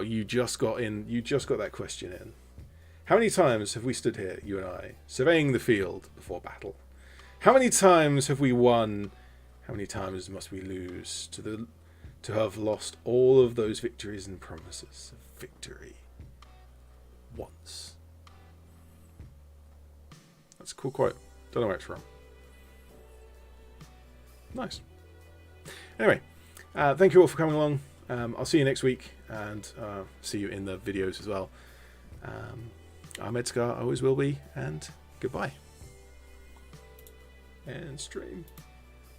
you just got that question in. How many times have we stood here, you and I, surveying the field before battle? How many times have we won? How many times must we lose to the to have lost all of those victories and promises of victory once. That's a cool quote. Don't know where it's from. Nice. Anyway, thank you all for coming along. I'll see you next week, and see you in the videos as well. I'm ED-SKaR, always will be, and goodbye. And stream.